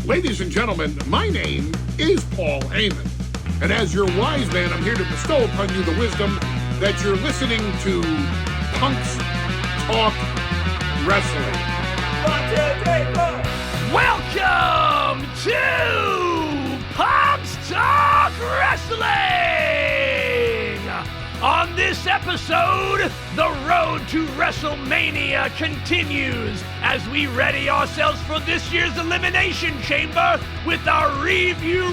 Ladies and gentlemen, my name is Paul Heyman. And as your wise man, I'm here to bestow upon you the wisdom that you're listening to Punks Talk Wrestling. 1, 2, 3, 4. Welcome to Punks Talk Wrestling! On this episode, the road to WrestleMania continues as we ready ourselves for this year's Elimination Chamber with our review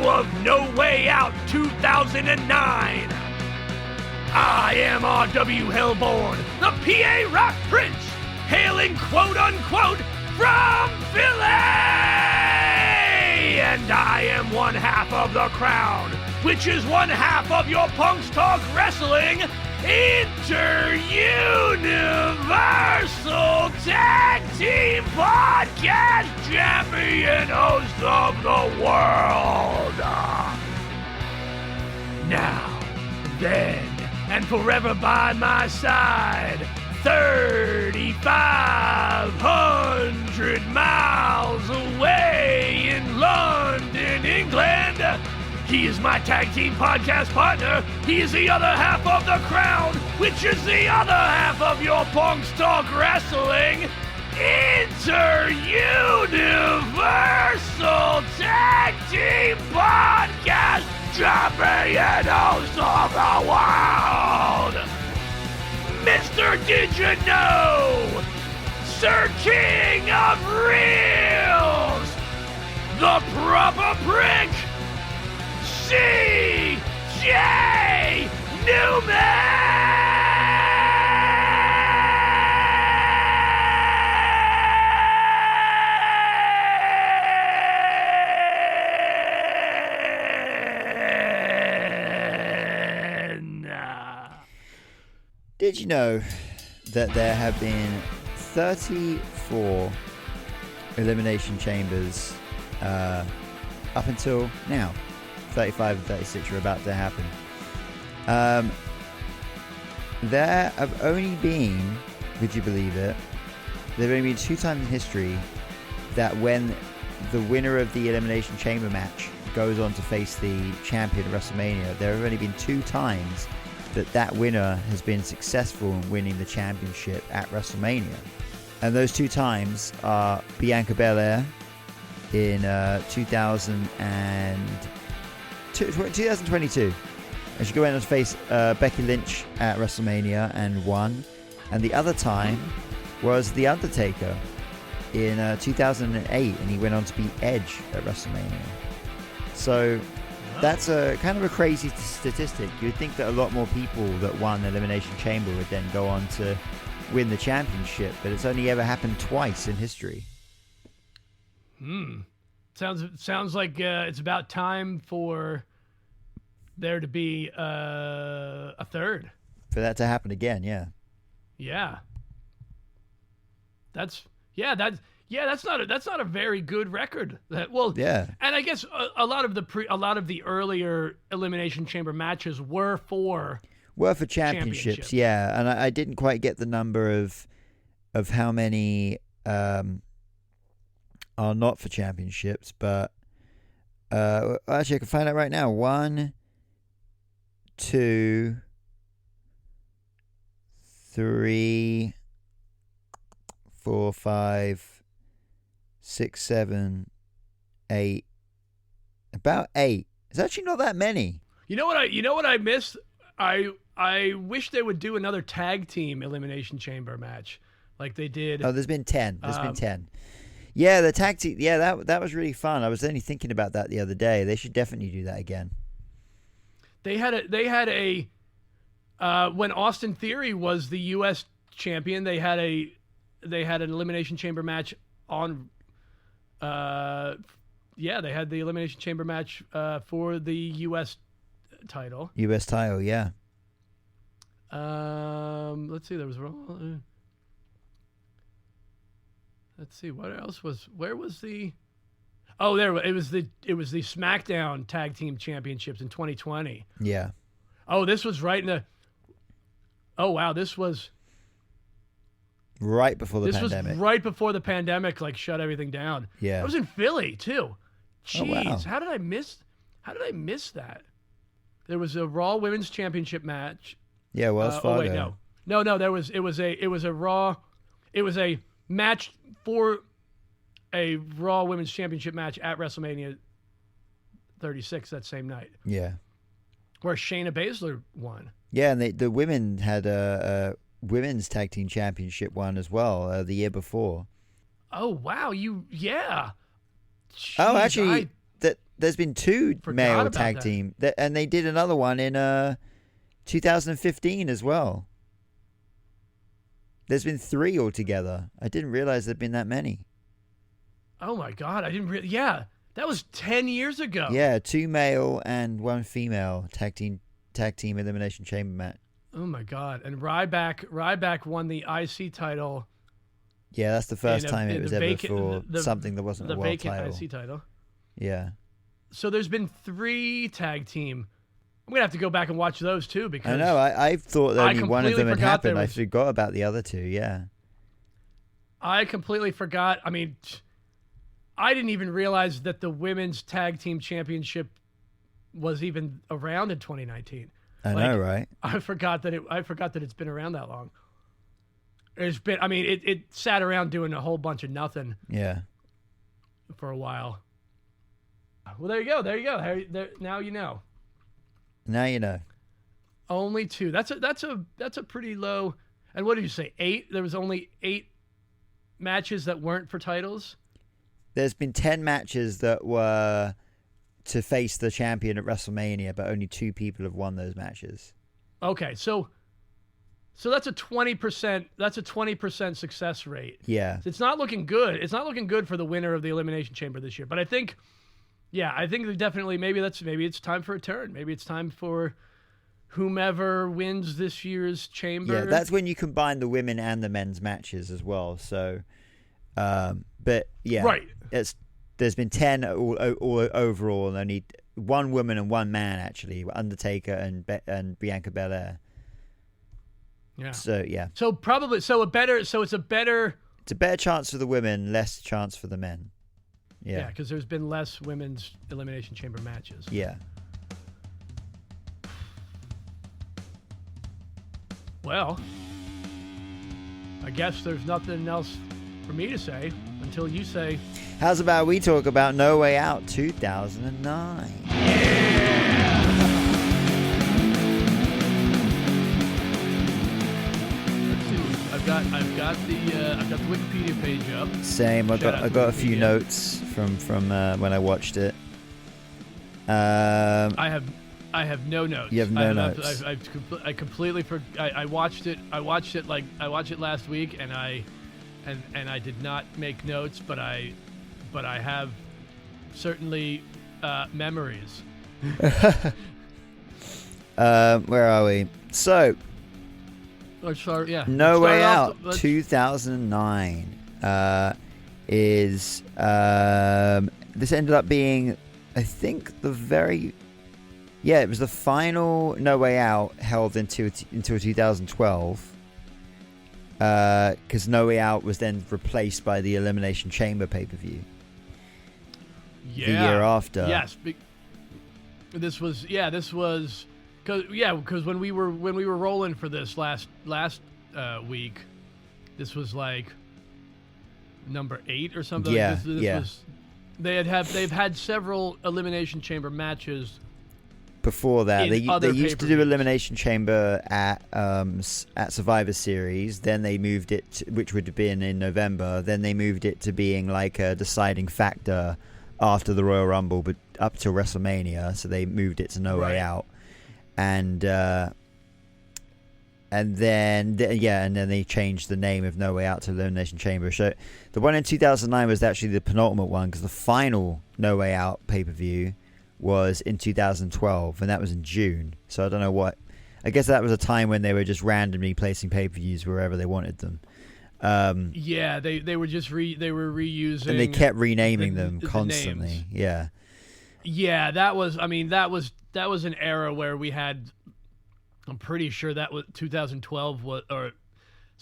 of No Way Out 2009. I am R.W. Hellborn, the PA Rock Prince, hailing quote-unquote from Philly! And I am one half of the Crown, which is one half of your Punks Talk Wrestling Inter-Universal Tag Team Podcast Champion host of the world. Now, then, and forever by my side, 3,500 miles away in London, England, he is my tag team podcast partner. He is the other half of the Crown, which is the other half of your Punks Talk Wrestling Inter-Universal Tag Team Podcast Champion host of the world, Mr. Did You Know, Sir King of Reels, the proper prick, C.J. Newman! Did you know that there have been 34 Elimination Chambers up until now? 35 and 36 are about to happen. There have only been, would you believe it, there have only been 2 times in history that when the winner of the Elimination Chamber match goes on to face the champion at WrestleMania, there have only been 2 times that winner has been successful in winning the championship at WrestleMania. And those 2 times are Bianca Belair in 2022. And she went on to face Becky Lynch at WrestleMania and won. And the other time was The Undertaker in 2008, and he went on to beat Edge at WrestleMania. So that's a kind of a crazy statistic. You'd think that a lot more people that won Elimination Chamber would then go on to win the championship, but it's only ever happened twice in history. Sounds like it's about time for there to be a third. For that to happen again, yeah. Yeah. That's not a very good record. Yeah. And I guess a lot of the earlier Elimination Chamber matches were for championships, yeah. And I didn't quite get the number of how many are not for championships, but actually I can find out right now. 1, 2, 3, 4, 5, 6, 7, 8. About 8. It's actually not that many. You know what I missed? I wish they would do another tag team Elimination Chamber match like they did. Oh, there's been 10. There's been 10. Yeah, the tag team. Yeah, that was really fun. I was only thinking about that the other day. They should definitely do that again. They had a when Austin Theory was the U.S. champion, they had an Elimination Chamber match on. They had the Elimination Chamber match for the U.S. title. U.S. title, yeah. Let's see. There was. Let's see. What else was? Where was the? Oh, there it was. The SmackDown Tag Team Championships in 2020. Yeah. Oh, this was right in the. Oh wow, this was. Right before the This pandemic. was right before the pandemic, like shut everything down. Yeah. I was in Philly too. Jeez, Oh, wow. how did I miss that? There was a Raw Women's Championship match. Yeah, Wells Fargo. Oh wait, no. It was a Raw. It was a match for a Raw Women's Championship match at WrestleMania 36 that same night, Yeah. where Shayna Baszler won. Yeah, and the women had a women's tag team championship one as well the year before. Oh wow, Jeez, Oh, actually, there's been two forgot male about tag that. team, and they did another one in 2015 as well. There's been 3 altogether. I didn't realize there'd been that many. Oh my god, I didn't really. Yeah, that was 10 years ago. Yeah, 2 male and 1 female tag team elimination chamber match. Oh my god, and Ryback won the IC title. Yeah, that's the first time in it was the ever vacant- for the- something that wasn't The a world vacant title. IC title. Yeah, So there's been 3 tag team. I'm gonna have to go back and watch those too because I know. I thought that I only one of completely them had forgot there happened. I was- forgot about the other 2. Yeah. I completely forgot. I mean, I didn't even realize that the women's tag team championship was even around in 2019. I Like, know, right? I forgot that it's been around that long. It's been. I mean, it sat around doing a whole bunch of nothing Yeah. for a while. Well, there you go. Now you know. Now you know. Only 2. That's a pretty low. And what did you say? 8? There was only 8 matches that weren't for titles. There's been 10 matches that were to face the champion at WrestleMania, but only 2 people have won those matches. Okay, so that's a 20%. That's a 20% success rate. Yeah. It's not looking good. It's not looking good for the winner of the Elimination Chamber this year. But I think that definitely maybe it's time for a turn. Maybe it's time for whomever wins this year's chamber. Yeah, that's when you combine the women and the men's matches as well. So, but yeah, Right. There's been 10 all overall, and only 1 woman and 1 man actually, Undertaker and Bianca Belair. Yeah. So yeah, So it's a better. it's a better chance for the women, less chance for the men. Yeah, Yeah, because there's been less women's Elimination Chamber matches. yeah. Well, I guess there's nothing else for me to say until you say. How's about we talk about No Way Out 2009? Let's see. I've got the Wikipedia page up. Same. I Shout out got to a few Wikipedia. notes from when I watched it. I have no notes. You have no I notes. I completely forgot. I watched it. I watched it last week, and I did not make notes, but I have certainly memories. Where are we? So, Let's start. Yeah. No let's Way start Out off- let's- 2009 is this ended up being, I think, it was the final No Way Out held until 2012. Because No Way Out was then replaced by the Elimination Chamber pay-per-view Yeah. the year after. Yes. This was because when we were rolling for this last week, this was like number 8 or something. Yeah, This yeah. was, they've had several Elimination Chamber matches. Before that, In they other used to do pay-per-views. Elimination Chamber at Survivor Series. Then they moved it, which would have been in November. Then they moved it to being like a deciding factor after the Royal Rumble, but up to WrestleMania. So they moved it to No Way Right. Out, and then they changed the name of No Way Out to Elimination Chamber. So the one in 2009 was actually the penultimate one, because the final No Way Out pay-per-view was in 2012, and that was in June. So I don't know what. I guess that was a time when they were just randomly placing pay-per-views wherever they wanted them. Yeah, they were just reusing, And they kept renaming the- them the constantly. names. Yeah. Yeah, that was an era where we had. I'm pretty sure that was 2012 was, or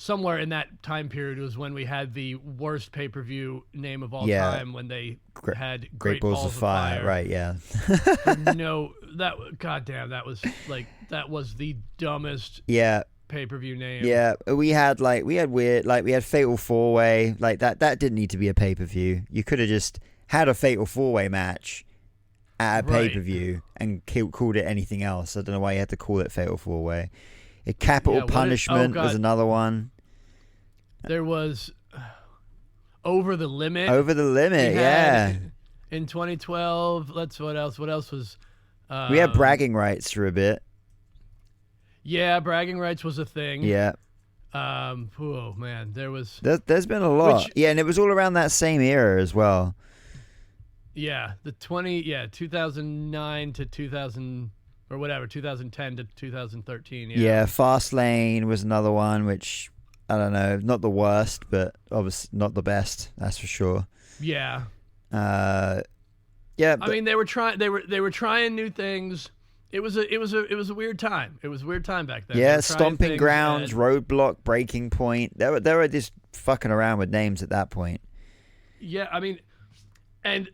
somewhere in that time period was when we had the worst pay-per-view name of all Yeah. time, when they had Great Balls of Fire. Right, yeah. No, goddamn, that was the dumbest Yeah. pay-per-view name. Yeah, we had Fatal 4-Way, like that didn't need to be a pay-per-view. You could have just had a Fatal 4-Way match at a Right. pay-per-view and called it anything else. I don't know why you had to call it Fatal 4-Way. A Capital Punishment was another one. There was Over the Limit. Over the Limit, yeah. In 2012, what else? What else was? We had Bragging Rights for a bit. Yeah, Bragging Rights was a thing. Yeah. Oh man, there's been a lot. Yeah, and it was all around that same era as well. Yeah, 2009 to 2000 or whatever, 2010 to 2013. Yeah, Fastlane was another one, which I don't know, not the worst, but obviously not the best. That's for sure. Yeah. Yeah. I mean, they were trying new things. It was a weird time. It was a weird time back then. Yeah, Stomping Grounds, Roadblock, Breaking Point. They were just fucking around with names at that point. Yeah, I mean, and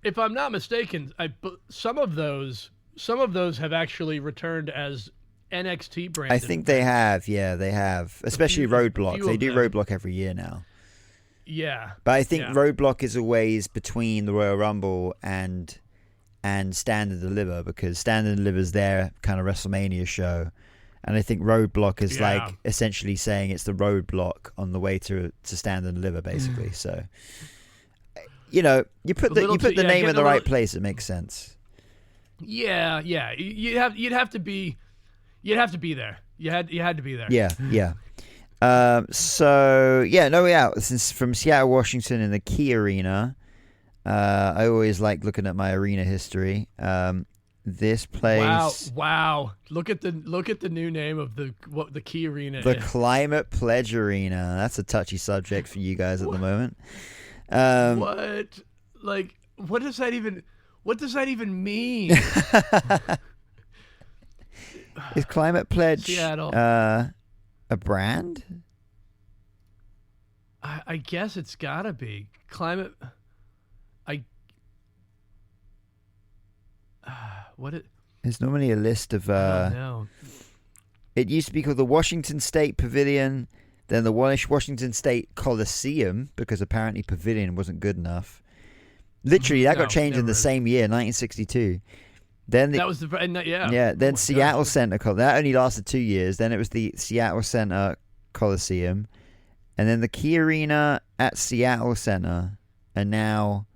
if I'm not mistaken, some of those have actually returned as NXT branded. I think they have. Yeah, they have. Especially Roadblock. They do them. Roadblock every year now. Yeah. But I think Roadblock is always between the Royal Rumble and Stand and Deliver, because Stand and Deliver is their kind of WrestleMania show, and I think Roadblock is like essentially saying it's the Roadblock on the way to Stand and Deliver, basically. So, you know, you put the name in the right place, it makes sense. Yeah. You'd have to be there. You had to be there. Yeah. This is from Seattle, Washington, in the Key Arena. I always like looking at my arena history. This place. Wow! Look at the new name of the Key Arena. The Climate Pledge Arena. That's a touchy subject for you guys at the moment. What? Like, what does that even mean? Is Climate Pledge Seattle a brand? I guess it's gotta be Climate. There's normally a list of. No. It used to be called the Washington State Pavilion, then the Washington State Coliseum, because apparently Pavilion wasn't good enough. Literally, that got changed in the same year, 1962. Then that was the Then Seattle Center. That only lasted 2 years. Then it was the Seattle Center Coliseum, and then the Key Arena at Seattle Center, and now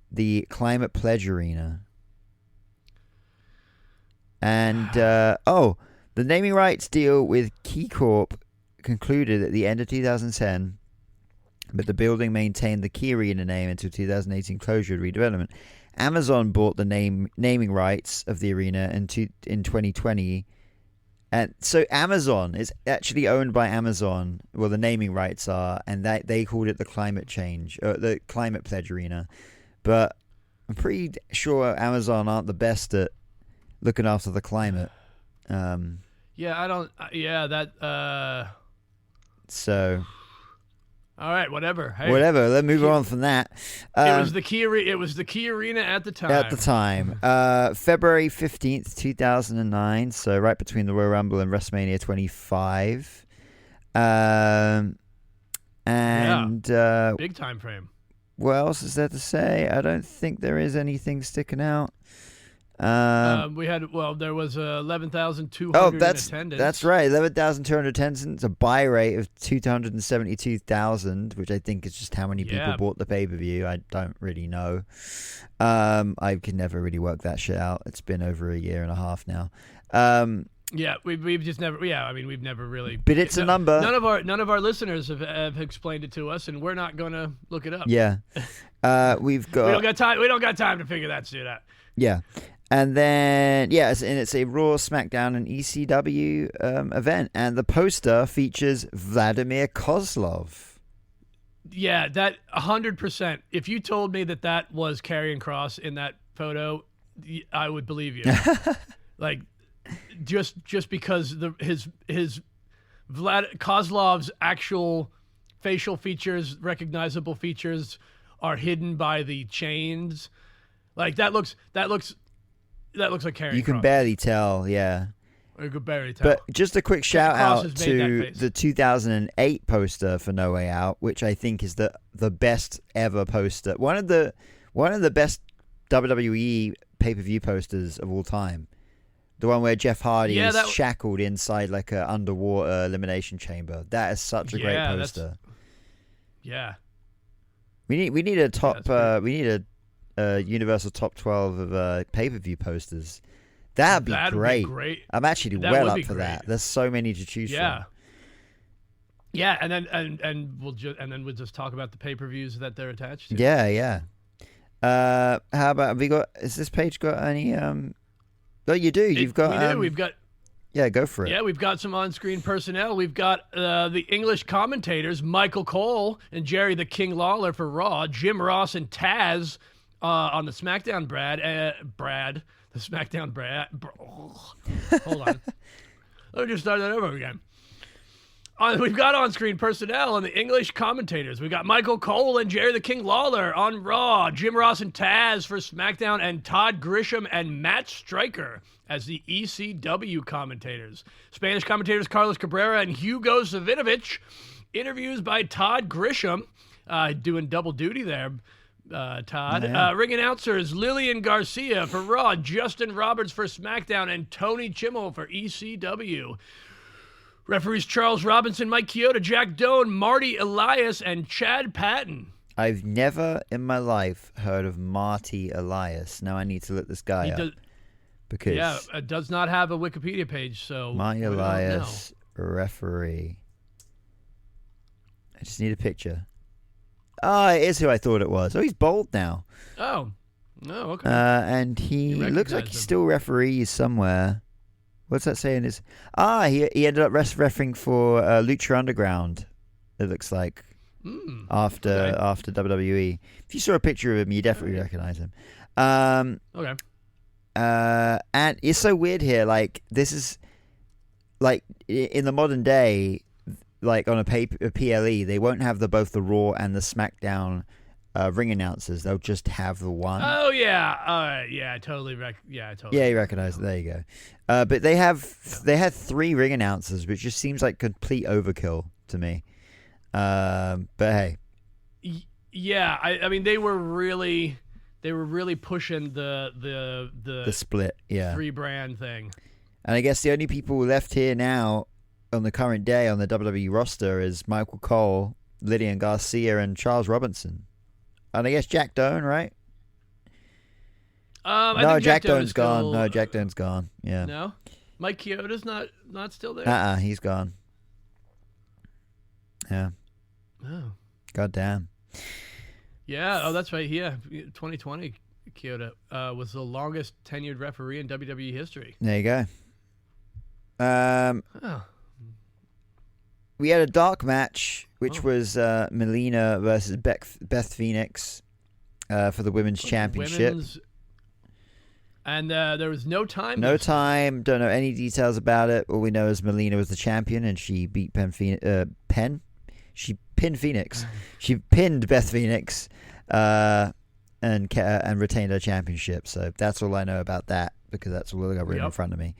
the Climate Pledge Arena. And the naming rights deal with Key Corp concluded at the end of 2010, but the building maintained the Key Arena name until 2018 closure and redevelopment. Amazon bought the naming rights of the arena in 2020, and so Amazon is actually owned by Amazon. Well, the naming rights are, and they called it the Climate Pledge Arena, but I'm pretty sure Amazon aren't the best at looking after the climate. So. All right, whatever. Hey. Whatever. Let's move on from that. It was the Key Arena at the time. February 15th, 2009. So right between the Royal Rumble and WrestleMania 25. Big time frame. What else is there to say? I don't think there is anything sticking out. There was 11,200 in attendance. That's right, 11,200 attendance, a buy rate of 272,000, which I think is just how many people bought the pay-per-view. I don't really know. I can never really work that shit out. It's been over a year and a half now. We've just never. Yeah, I mean, we've never really. But it's a number. None of our listeners have explained it to us, and we're not going to look it up. Yeah, we've got. We don't got time. We don't got time to figure that shit out. Yeah. And then, it's a Raw, SmackDown, and ECW event. And the poster features Vladimir Kozlov. Yeah, that 100%. If you told me that was Karrion Kross in that photo, I would believe you. Like, just because his Kozlov's actual facial features, recognizable features, are hidden by the chains. Like that looks like Karrion You can Kross. barely tell, yeah. You could barely tell. But just a quick shout Kross out has made that to face. the 2008 poster for No Way Out, which I think is the best ever poster. One of the best WWE pay-per-view posters of all time. The one where Jeff Hardy is shackled inside like an underwater elimination chamber. That is such a great poster. Yeah. We need a top. Yeah, we need a Universal Top 12 of pay-per-view posters. That'd be great. I'm actually well up for that. There's so many to choose from. Yeah, and then we'll just talk about the pay-per-views that they're attached to. Yeah. How about has this page got any? Oh, you do. You've got. We've got. Yeah, go for it. Yeah, we've got some on-screen personnel. We've got the English commentators, Michael Cole and Jerry the King Lawler for Raw, Jim Ross and Taz on the SmackDown the SmackDown hold on. Let me just start that over again. We've got on-screen personnel and the English commentators. We've got Michael Cole and Jerry the King Lawler on Raw, Jim Ross and Taz for SmackDown, and Todd Grisham and Matt Stryker as the ECW commentators. Spanish commentators Carlos Cabrera and Hugo Savinovich. Interviews by Todd Grisham, doing double duty there. Todd. Yeah. Ring announcers Lillian Garcia for Raw, Justin Roberts for SmackDown, and Tony Chimmel for ECW. Referees Charles Robinson, Mike Chioda, Jack Doan, Marty Elias, and Chad Patton. I've never in my life heard of Marty Elias. Now I need to look this guy up. Because it does not have a Wikipedia page, so Marty Elias, referee. I just need a picture. Oh, it is who I thought it was. Oh, he's bald now. Oh, okay. And he looks like he still referees somewhere. What's that saying? He ended up refereeing for Lucha Underground. It looks like after WWE. If you saw a picture of him, you definitely recognize him. Okay. And it's so weird here. Like this is like in the modern day, like on a PLE, they won't have both the Raw and the SmackDown ring announcers. They'll just have the one. Oh yeah, I totally Yeah, you recognize it. There you go. But they had 3 ring announcers, which just seems like complete overkill to me. But hey, yeah, I mean they were really pushing the split, 3-brand thing. And I guess the only people left here now on the current day on the WWE roster is Michael Cole, Lillian Garcia, and Charles Robinson. And I guess Jack Doan, right? No, Jack Doan's gone. No, Jack Doan's gone. Yeah. No? Mike Chioda's not still there? He's gone. Yeah. Oh. God damn. Yeah, that's right. Yeah, 2020 Chioda was the longest tenured referee in WWE history. There you go. We had a dark match, which was Melina versus Beth Phoenix for the Women's Championship. And there was no time. No time. Don't know any details about it. All we know is Melina was the champion, and she beat She pinned Phoenix. She pinned Beth Phoenix and retained her championship. So that's all I know about that, because that's all I got written in front of me.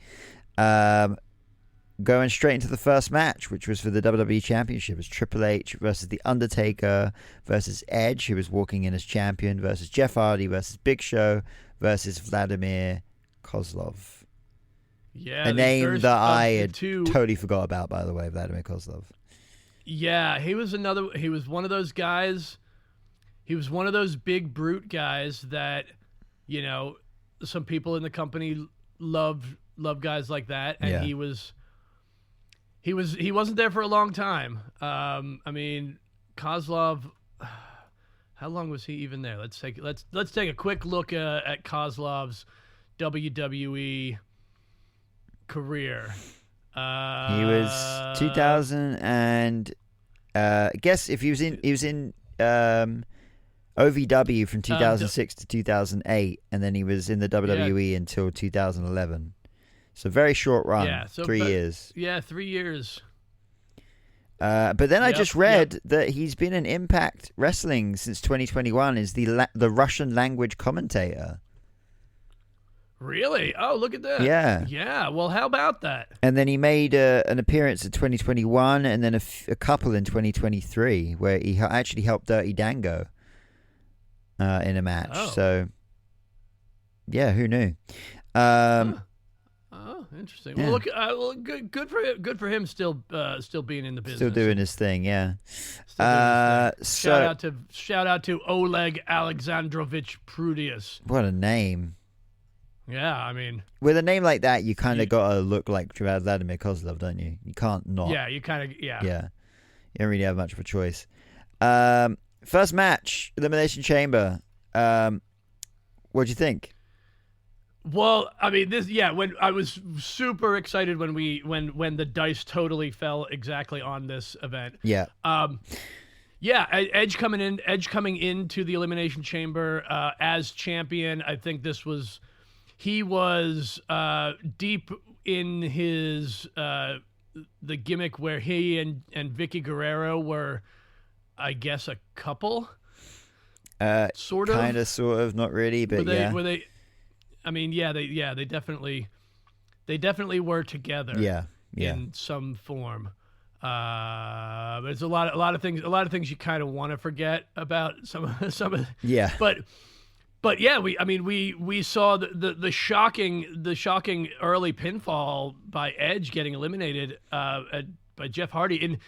Going straight into the first match, which was for the WWE Championship. It was Triple H versus The Undertaker versus Edge, who was walking in as champion, versus Jeff Hardy versus Big Show versus Vladimir Kozlov. Yeah, a name that I had totally forgot about, by the way, Vladimir Kozlov. Yeah, he was one of those guys. He was one of those big brute guys that, you know, some people in the company love guys like that, and he wasn't there for a long time. I mean, Kozlov, how long was he even there? Let's take a quick look at Kozlov's WWE career. He was 2000 and I guess if he was in OVW from 2006 to 2008, and then he was in the WWE until 2011. So very short run. Yeah, 3 years. Yeah, 3 years. But then I Yep, just read that he's been in Impact Wrestling since 2021. Is the Russian language commentator. Really? Oh, look at that. Yeah. Yeah. Well, how about that? And then he made an appearance in 2021, and then a couple in 2023, where he actually helped Dirty Dango in a match. Oh. So, yeah, who knew? Oh, interesting. Yeah. Well, look, good for him. Still being in the business. Still doing his thing, yeah. Still doing his thing. So Shout out to Oleg Alexandrovich Prudius. what a name! Yeah, I mean, With a name like that, you kind of got to look like Vladimir Kozlov, don't you? You can't not. yeah, you kind of Yeah. You don't really have much of a choice. First match, Elimination Chamber. What'd you think? Well, I mean, when I was super excited when the dice totally fell exactly on this event. Yeah. Yeah, Edge coming into the Elimination Chamber as champion. I think he was deep in his the gimmick where he and Vicky Guerrero were, I guess, a couple. Sort of, not really, but were they? I mean, they definitely were together. Yeah. In some form. But there's a lot of things you kind of want to forget about some of. Yeah. But yeah, we saw the shocking early pinfall by Edge getting eliminated by Jeff Hardy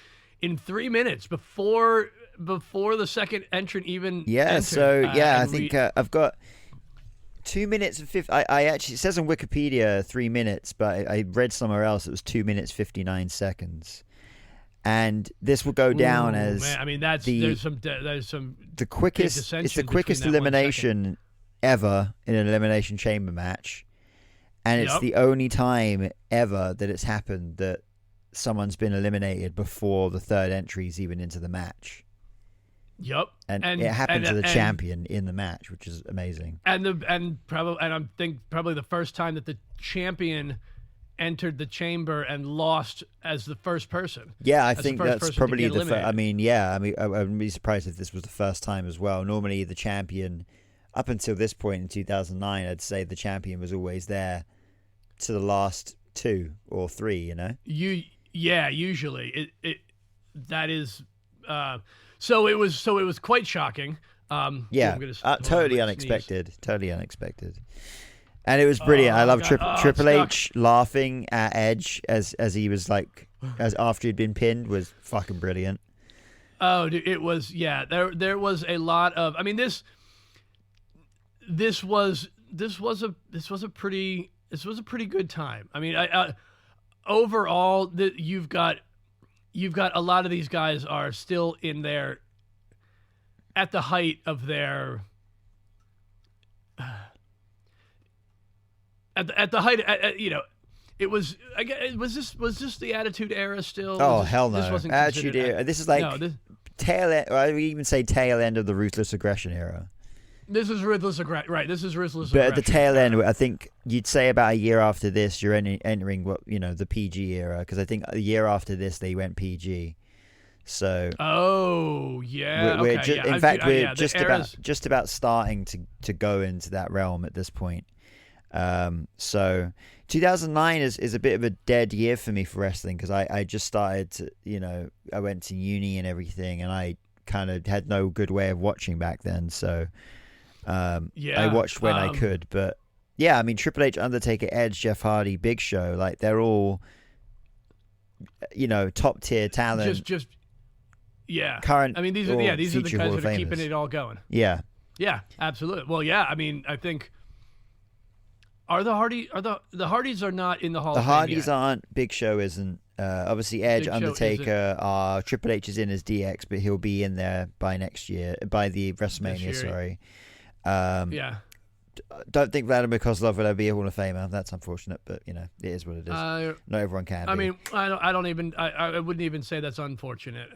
in 3 minutes before the second entrant even. Yeah. entered. So I think I've got 2 minutes and 50. I actually, it says on Wikipedia 3 minutes, but I read somewhere else it was 2 minutes 59 seconds. And this will go down as man, I mean there's some the quickest. It's the quickest elimination ever in an Elimination Chamber match, and it's the only time ever that it's happened that someone's been eliminated before the third entry is even into the match. Yep, and it happened to the champion in the match, which is amazing. And I think probably the first time that the champion entered the chamber and lost as the first person. Yeah, I think that's probably the first. I wouldn't be surprised if this was the first time as well. Normally, the champion, up until this point in 2009, I'd say the champion was always there to the last 2 or 3. You know. Usually that is. So it was quite shocking. Totally unexpected. Totally unexpected. And it was brilliant. I love Triple H laughing at Edge as he was like, as after he'd been pinned, was fucking brilliant. Oh, dude, it was. Yeah, there was a lot of. I mean, this was a pretty good time. I mean, overall, you've got a lot of these guys are still in their at the height of their. At the height, it was. I guess, was this the Attitude Era still? Oh hell no! This wasn't Attitude Era. This is like tail end, or I would even say tail end of the Ruthless Aggression Era. This is Ruthless Aggression, right? This is Ruthless Aggression. But at the tail end, I think you'd say about a year after this, you're entering the PG era, because I think a year after this they went PG. So. Oh yeah. We're just about starting to go into that realm at this point. So 2009 is a bit of a dead year for me for wrestling, because I just started to, I went to uni and everything, and I kind of had no good way of watching back then. So, I watched when I could, but yeah, I mean, Triple H, Undertaker, Edge, Jeff Hardy, Big Show, like they're all, top tier talent. Current. I mean, these are the guys that are keeping it all going. Yeah. Yeah, absolutely. Well, yeah, I mean, I think. The Hardys are not in the Hall of Fame The Hardys yet. aren't. Big Show isn't. Obviously, Edge, Undertaker are. Triple H is in as DX, but he'll be in there by next year, by the WrestleMania. Sorry. Yeah. Don't think Vladimir Kozlov will ever be a Hall of Famer. That's unfortunate, but it is what it is. Not everyone can. I mean, I wouldn't even say that's unfortunate.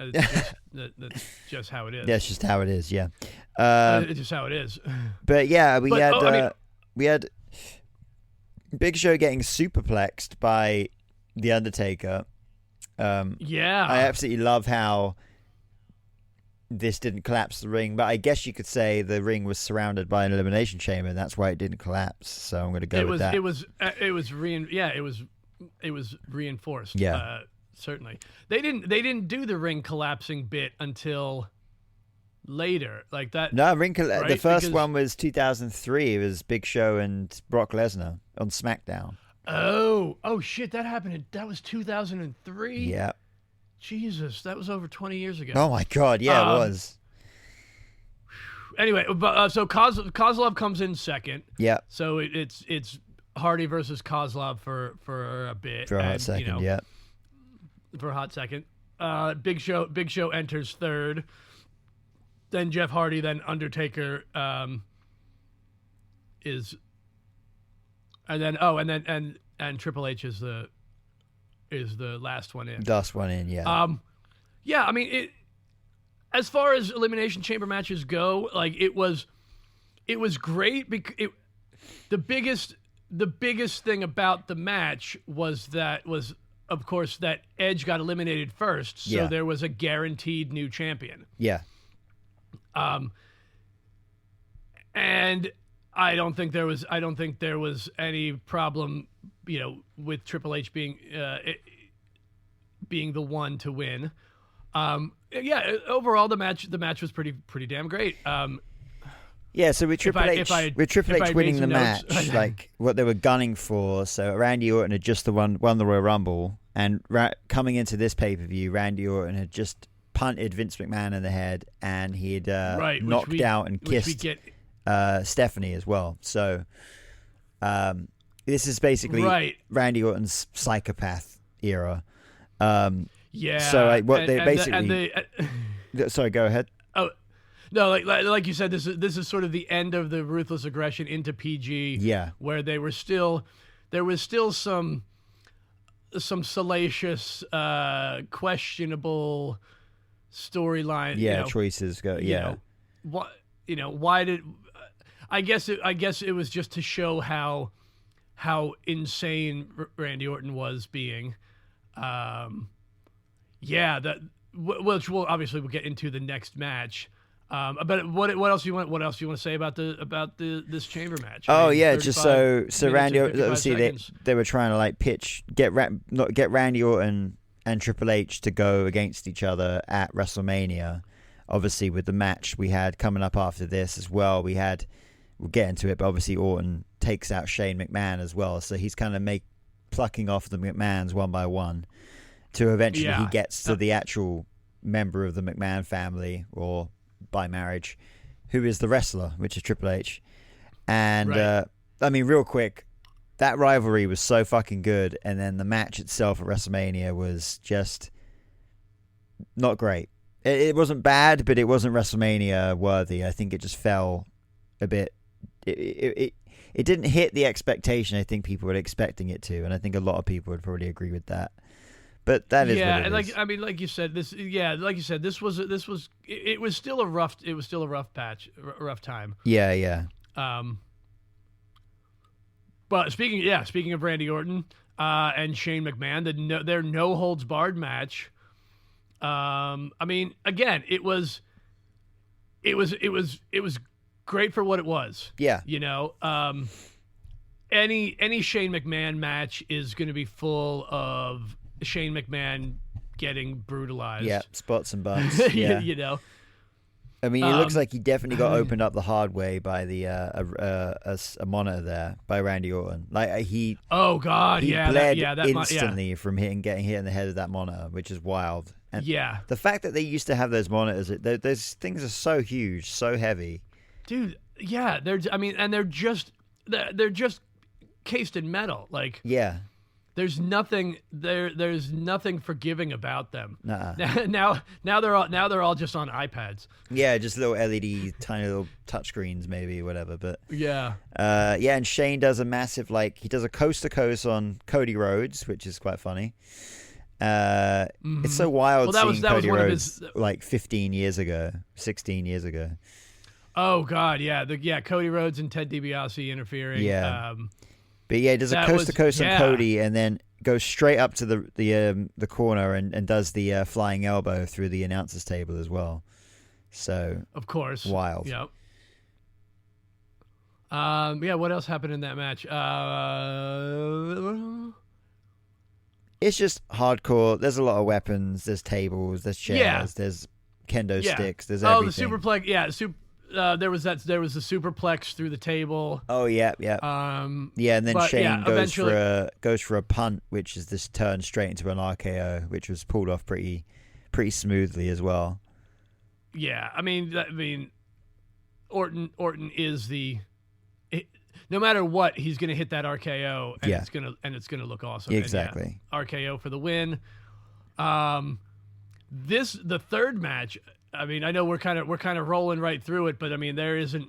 That's just how it is. Yeah, it's just how it is. Yeah. It's just how it is. But yeah, we had Big Show getting superplexed by The Undertaker, Yeah. I absolutely love how this didn't collapse the ring, but I guess you could say the ring was surrounded by an elimination chamber, and that's why it didn't collapse. So I'm going to go with that. It was reinforced. Yeah. Certainly. They didn't do the ring collapsing bit until later, like that. No, right? The first one was 2003. It was Big Show and Brock Lesnar on SmackDown. Oh shit! That happened. That was 2003. Yeah. Jesus, that was over 20 years ago. Oh my God! Yeah, it was. Anyway, but so Kozlov comes in second. Yeah. So it's Hardy versus Kozlov for a bit. For a hot second. Yeah. For a hot second. Big Show enters third. Then Jeff Hardy, then Undertaker is, and then Triple H is the last one in. Last one in, yeah. Yeah. I mean, it. As far as Elimination Chamber matches go, like it was great because the biggest thing about the match was of course that Edge got eliminated first, so there was a guaranteed new champion. Yeah. And I don't think there was any problem, with Triple H being the one to win. Overall the match was pretty damn great. Yeah, so with Triple H winning the match, like what they were gunning for. So Randy Orton had just won the Royal Rumble, and coming into this pay-per-view, Randy Orton had just punted Vince McMahon in the head, and he had knocked out and kissed Stephanie as well. So this is basically Randy Orton's psychopath era. So sorry, go ahead. Oh no, like you said, this is sort of the end of the ruthless aggression into PG. Yeah, where there was still some salacious, questionable storyline. Choices go. Why did? I guess it was just to show how insane Randy Orton was being. Which we'll get into the next match. But what else do you want to say about this chamber match? Just so Randy, obviously they were trying to like get Randy Orton and Triple H to go against each other at WrestleMania. Obviously, with the match we had coming up after this as well, we'll get into it, but obviously Orton takes out Shane McMahon as well, so he's kind of plucking off the McMahons one by one to eventually he gets to the actual member of the McMahon family, or by marriage, who is the wrestler, which is Triple H. And real quick, that rivalry was so fucking good, and then the match itself at WrestleMania was just not great. It wasn't bad, but it wasn't WrestleMania worthy. I think it just fell a bit. It didn't hit the expectation I think people were expecting it to, and I think a lot of people would probably agree with that. But that is what it is. Like you said, this was still a rough patch, rough time. Yeah. But speaking of Randy Orton and Shane McMahon, their no holds barred match. Again, it was great for what it was. Yeah. Any Shane McMahon match is going to be full of Shane McMahon getting brutalized. Yeah, spots and bumps. Yeah. I mean, it looks like he definitely got opened up the hard way by a monitor there by Randy Orton. Like he. Oh God! He yeah, bled that instantly from getting hit in the head of that monitor, which is wild. And the fact that they used to have those monitors, those things are so huge, so heavy. Dude, yeah, they're just cased in metal. Like there's nothing forgiving about them. Nuh-uh. Now they're all just on iPads. Yeah, just little LED, tiny little touchscreens, maybe, whatever. But yeah. And Shane does a massive he does a coast to coast on Cody Rhodes, which is quite funny. It's so wild seeing Cody Rhodes 15 years ago, 16 years ago. Oh God, yeah, Cody Rhodes and Ted DiBiase interfering. Yeah. But yeah, there's a coast to coast on Cody, and then goes straight up to the corner and does the flying elbow through the announcers table as well. So of course, wild. Yep. What else happened in that match? It's just hardcore. There's a lot of weapons. There's tables. There's chairs. There's kendo sticks. There's everything. The superplex. Yeah, there was the superplex through the table. Oh yeah. And then Shane goes for a punt, which is this turn straight into an RKO, which was pulled off pretty smoothly as well. Yeah, I mean, Orton is no matter what, he's going to hit that RKO, and it's gonna look awesome. Exactly. And RKO for the win. The third match. I mean, I know we're kind of rolling right through it, but I mean, there isn't.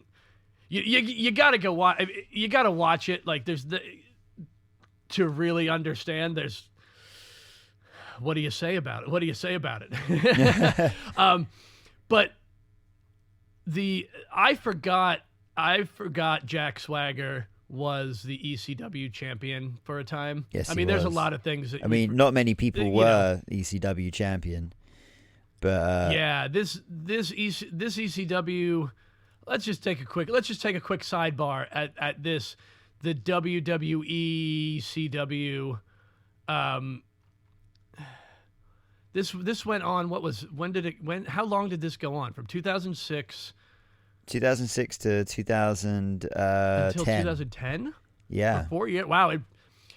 You gotta go watch. You gotta watch it. Like to really understand. There's. What do you say about it? But I forgot Jack Swagger was the ECW champion for a time. Yes, I mean, there's a lot of things. Not many people were ECW champion, but this ECW. Let's just take a quick sidebar at this. The WWE ECW. This went on. How long did this go on? From 2006 to 2010. Until 2010? Yeah. For 4 years. Wow.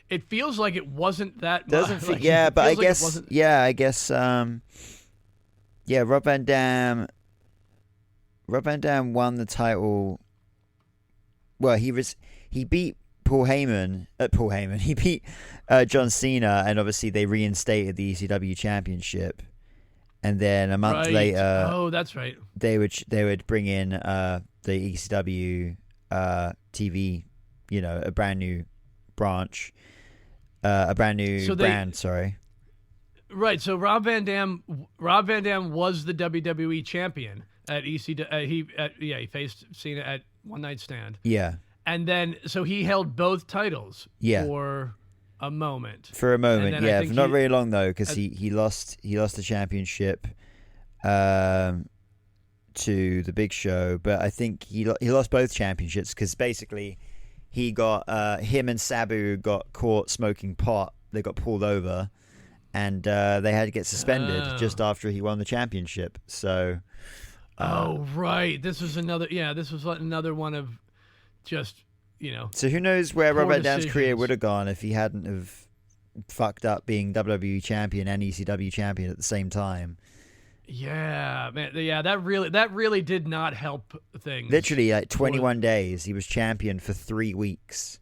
It feels like it wasn't that Doesn't much. but I guess Rob Van Dam won the title. Well, he beat Paul Heyman. He beat John Cena, and obviously they reinstated the ECW championship. And then a month later, that's right. They would bring in the ECW TV, a brand new branch, a brand new brand. Sorry. Right. So Rob Van Dam was the WWE champion at ECW. He faced Cena at One Night Stand. Yeah. And then so he held both titles. For a moment. For not very long though, because he lost the championship to the Big Show, but I think he lost both championships because basically he got him and Sabu got caught smoking pot. They got pulled over, and they had to get suspended just after he won the championship. So, right, this was another. Yeah, this was another one of just. So who knows where Rob Van Dam's career would have gone if he hadn't have fucked up being WWE champion and ECW champion at the same time. Yeah, man. Yeah, that really did not help things. Literally, like 21 days, he was champion for 3 weeks,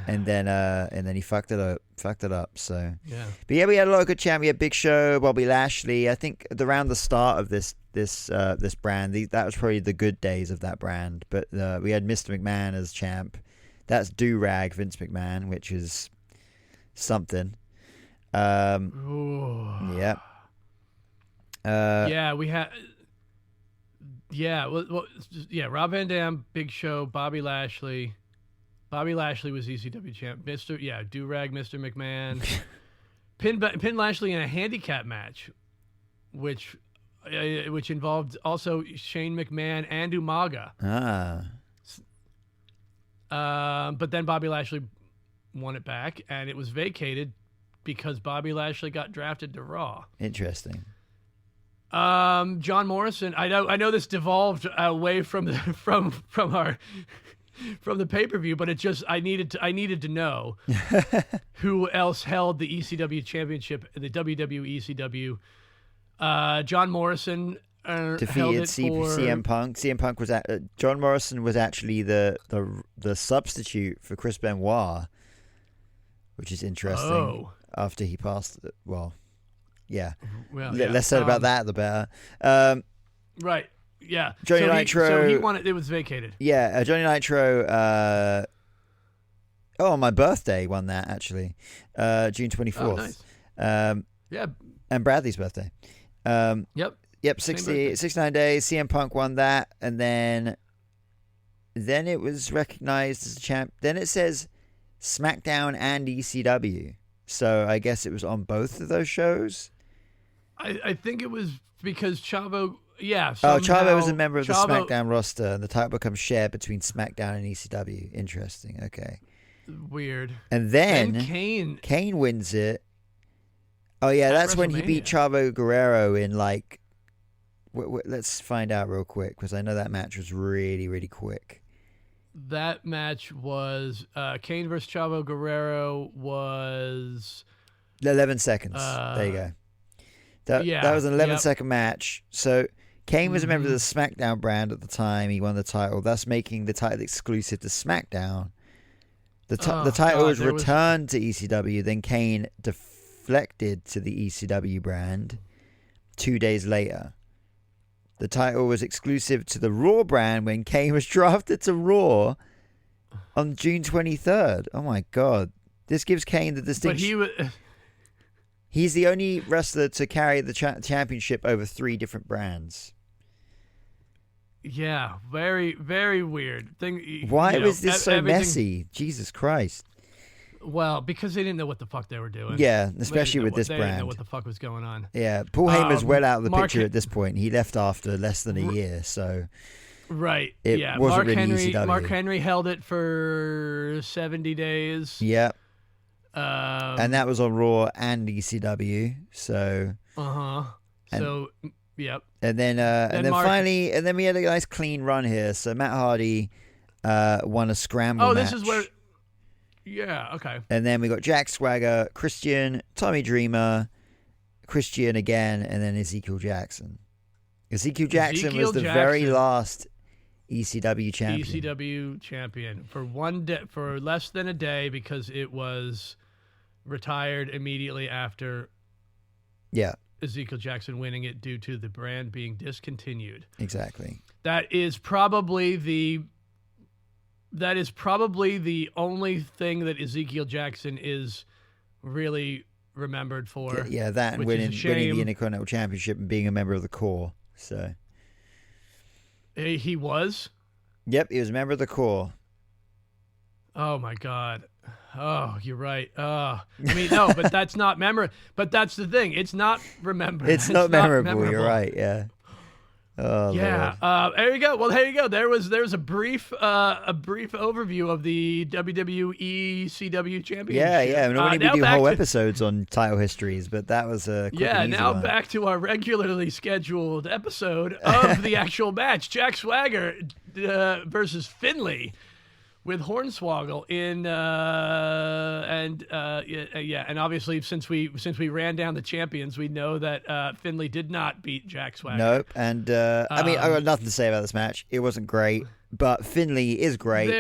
and then he fucked it up. So yeah. But yeah, we had a lot of good champ. We had Big Show, Bobby Lashley. I think around the start of this brand, that was probably the good days of that brand. But we had Mr. McMahon as champ. That's do-rag Vince McMahon, which is something. Yeah. We had. Yeah, Rob Van Dam, Big Show, Bobby Lashley. Bobby Lashley was ECW champ. Do-rag Mr. McMahon. Pin Lashley in a handicap match, which involved also Shane McMahon and Umaga. But then Bobby Lashley won it back, and it was vacated because Bobby Lashley got drafted to Raw. Interesting. John Morrison. I know this devolved away from the pay-per-view, but it just I needed to know who else held the ECW championship, the WWE ECW. John Morrison defeated CM Punk. CM Punk was John Morrison was actually the substitute for Chris Benoit, which is interesting. After he passed, less said about that, the better. Right. Yeah. Johnny Nitro. So he won it. It was vacated. Yeah. Johnny Nitro. On my birthday won that actually, June 24th. Oh, nice. Yeah. And Bradley's birthday. Yep. 69 days. CM Punk won that, and then it was recognized as a champ. Then it says SmackDown and ECW. So I guess it was on both of those shows. I think it was because Chavo. Yeah. Chavo was a member of the Chavo- SmackDown roster, and the title becomes shared between SmackDown and ECW. Interesting. Okay. Weird. And then Kane wins it. Oh yeah, that's when he beat Chavo Guerrero in like. Let's find out real quick because I know that match was really, really quick. That match was Kane versus Chavo Guerrero was 11 seconds. There you go. That was an 11-second match. So Kane was a member of the SmackDown brand at the time. He won the title, thus making the title exclusive to SmackDown. The title was returned to ECW. Then Kane deflected to the ECW brand 2 days later. The title was exclusive to the Raw brand when Kane was drafted to Raw on June 23rd. Oh my God. This gives Kane the distinction. But He's the only wrestler to carry the championship over 3 different brands. Yeah, very, very weird. Why was this so messy? Jesus Christ. Well, because they didn't know what the fuck they were doing. Yeah, especially with this They brand. didn't know what the fuck was going on. Yeah, Paul Heyman's well out of the picture at this point. He left after less than a year, so... Right, it wasn't really ECW. Mark Henry held it for 70 days. Yeah. And that was on Raw and ECW, so... So, yep. And then finally, and then we had a nice clean run here. So Matt Hardy won a scramble match. This is where... Yeah, okay. And then we got Jack Swagger, Christian, Tommy Dreamer, Christian again, and then Ezekiel Jackson. Ezekiel Jackson was the very last ECW champion. ECW champion for one day, for less than a day, because it was retired immediately after Ezekiel Jackson winning it due to the brand being discontinued. Exactly. That is probably the only thing that Ezekiel Jackson is really remembered for. Yeah, that and winning the Intercontinental Championship and being a member of the Core. So he was? Yep, he was a member of the Core. Oh my God. Oh, you're right. I mean, no, but that's not memorable. But that's the thing. It's not remembered. It's not memorable. You're right. Yeah. Oh, yeah. There you go. Well, there you go. There's a brief overview of the WWE CW Championship. Yeah. Normally we do whole episodes on title histories, but that was a quick and easy one. Back to our regularly scheduled episode of the actual match: Jack Swagger versus Finlay. With Hornswoggle and obviously since we ran down the champions, we know that Finlay did not beat Jack Swagger. Nope, and I mean I got nothing to say about this match. It wasn't great, but Finlay is great.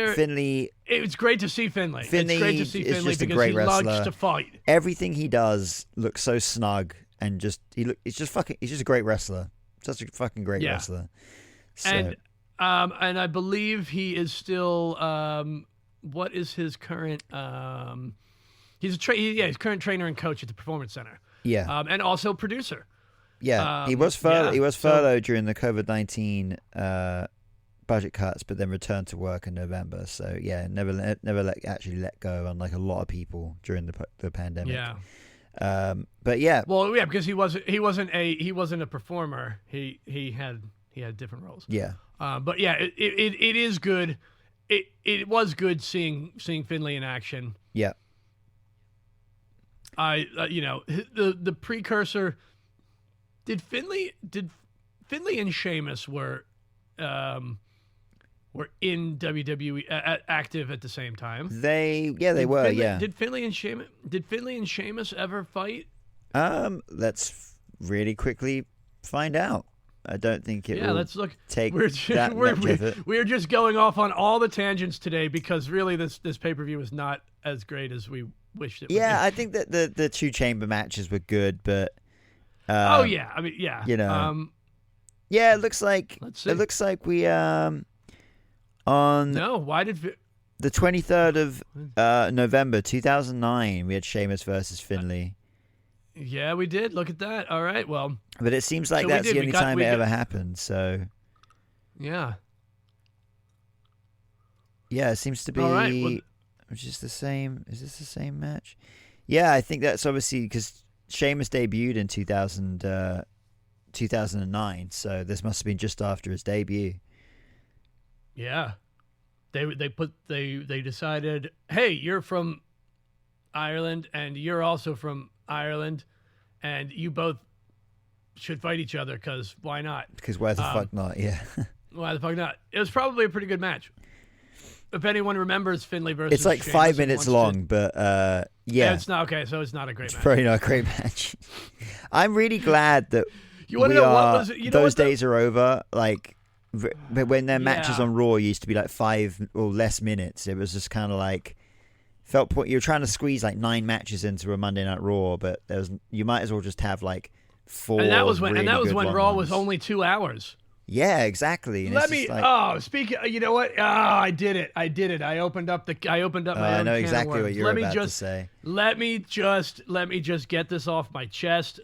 It's great to see Finlay. It's great to see Finlay because he loves to fight. Everything he does looks so snug and he's just a great wrestler. Such a fucking great wrestler. So. And I believe he is still. What is his current? He's current trainer and coach at the Performance Center. Yeah. And also producer. Yeah, he was furloughed during the COVID-19 budget cuts, but then returned to work in November. So yeah, never let go, unlike a lot of people during the pandemic. Yeah. But yeah. Well, yeah, because he wasn't a performer. He had different roles. Yeah. But yeah, it is good. It was good seeing Finlay in action. Yeah. The precursor. Did Finlay and Sheamus were in WWE active at the same time? They were. Did Finlay and Sheamus ever fight? Let's really quickly find out. I don't think it will let's look. Take much effort. We're just going off on all the tangents today because really this pay-per-view is not as great as we wished it would be. I think that the 2 chamber matches were good, but it looks like we on why did the 23rd of November 2009 we had Sheamus versus Finlay. Yeah, we did. Look at that. All right, well. But it seems like that's the only time it ever happened, so. Yeah. Yeah, it seems to be. All right. Well, which is the same. Is this the same match? Yeah, I think that's obviously because Sheamus debuted in 2009, so this must have been just after his debut. Yeah. They decided, hey, you're from Ireland and you're also from Ireland, and you both should fight each other because why not? Because why the fuck not? Yeah. Why the fuck not? It was probably a pretty good match. If anyone remembers Finlay versus It's like Sheamus 5 minutes long, but yeah. It's not okay, so it's not a great match. Probably not a great match. I'm really glad that You want to know what was it? You know those what the- days are over. Like when their matches Yeah. on Raw used to be like 5 or less minutes. It was just kind of like you're trying to squeeze like 9 matches into a Monday Night Raw, but you might as well just have like 4. And that was when really good long Raw ones. was only 2 hours. Yeah, exactly. And Let it's me. just like, Speaking. You know what? I did it. I opened up my I own know can of exactly what worms. you're about to say. Let me just get this off my chest.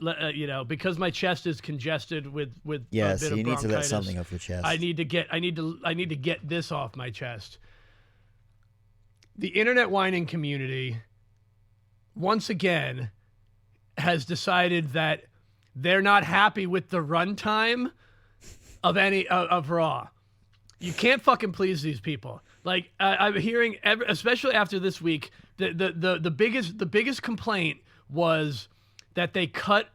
Because my chest is congested with Yeah, a bit so of you need to let bronchitis. something off your chest. I need to get this off my chest. The internet whining community once again has decided that they're not happy with the runtime of any of Raw. You can't fucking please these people. Like I'm hearing, especially after this week, the biggest complaint was that they cut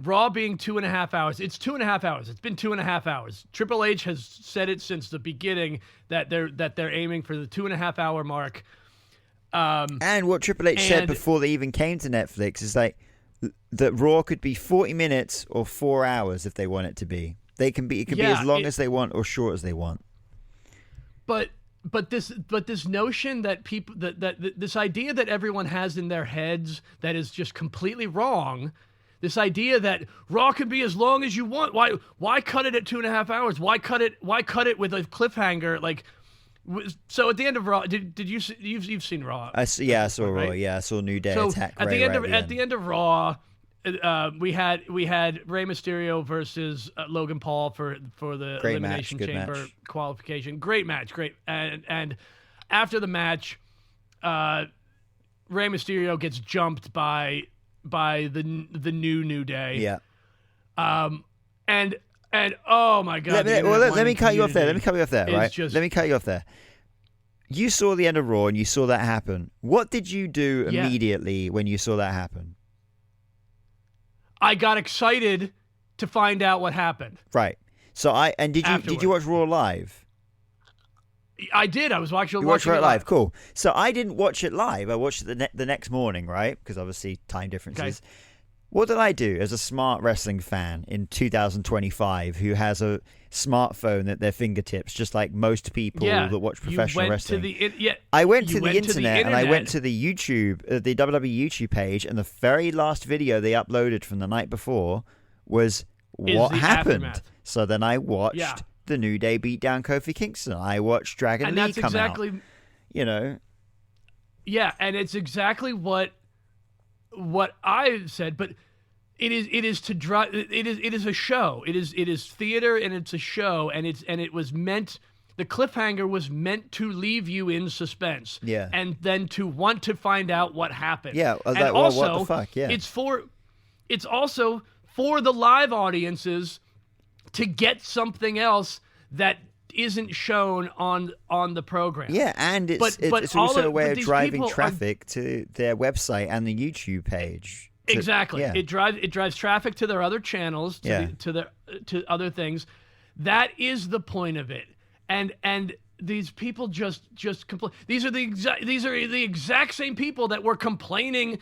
Raw being 2.5 hours. It's 2.5 hours. It's been 2.5 hours. Triple H has said it since the beginning that they're aiming for the 2.5 hour mark. And what Triple H said before they even came to Netflix is like that Raw could be 40 minutes or 4 hours if they want it to be. It can be as long as they want or short as they want. But this notion that people that this idea that everyone has in their heads that is just completely wrong. This idea that Raw can be as long as you want. Why cut it at 2.5 hours? Why cut it with a cliffhanger? Like, so at the end of Raw, did you've seen Raw? I saw Raw. Right? Yeah, I saw New Day So attack. at the end of Raw, we had Rey Mysterio versus Logan Paul for the Great Elimination match, good Chamber match. qualification. Great match, great. And after the match, Rey Mysterio gets jumped by the New Day. Yeah. And oh my God. Let me cut you off there. Right? Just- Let me cut you off there. You saw the end of Raw and you saw that happen. What did you do immediately when you saw that happen? I got excited to find out what happened. Right. So did you watch Raw live? I did. I was watching You watched it live. Cool. So I didn't watch it live. I watched it the next morning, right? Because obviously time differences. Okay. What did I do as a smart wrestling fan in 2025 who has a smartphone at their fingertips, just like most people that watch professional wrestling? I went to the internet and I went to the YouTube, the WWE YouTube page, and the very last video they uploaded from the night before was what happened. Aftermath. So then I watched the New Day beat down Kofi Kingston. I watched Dragon Lee come out. You know. Yeah, and it's exactly what I said, but it is to drive. It is a show. It is theater, and it's a show, and it was meant. The cliffhanger was meant to leave you in suspense. Yeah. And then to want to find out what happened. Yeah. And well, also, what the fuck? Yeah. It's also for the live audiences to get something else that isn't shown on the program. Yeah, and it's also a way of driving traffic to their website and the YouTube page. Exactly. Yeah. It drives traffic to their other channels, to other things. That is the point of it. And these people just complain. These are the exact same people that were complaining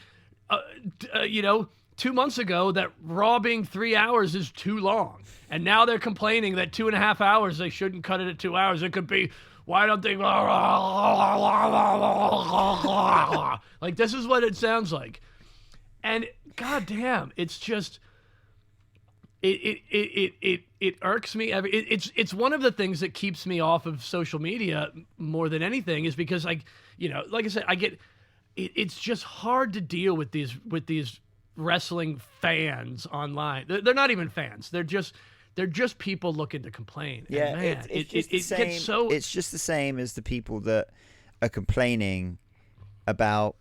2 months ago that Raw being 3 hours is too long. And now they're complaining that 2.5 hours, they shouldn't cut it at 2 hours. It could be, why don't they... Like, this is what it sounds like. And goddamn, it's just... It irks me. It's one of the things that keeps me off of social media more than anything is because, like I said, it's just hard to deal with these wrestling fans online. They're not even fans. They're just people looking to complain. Yeah, and man, it's gets so. It's just the same as the people that are complaining about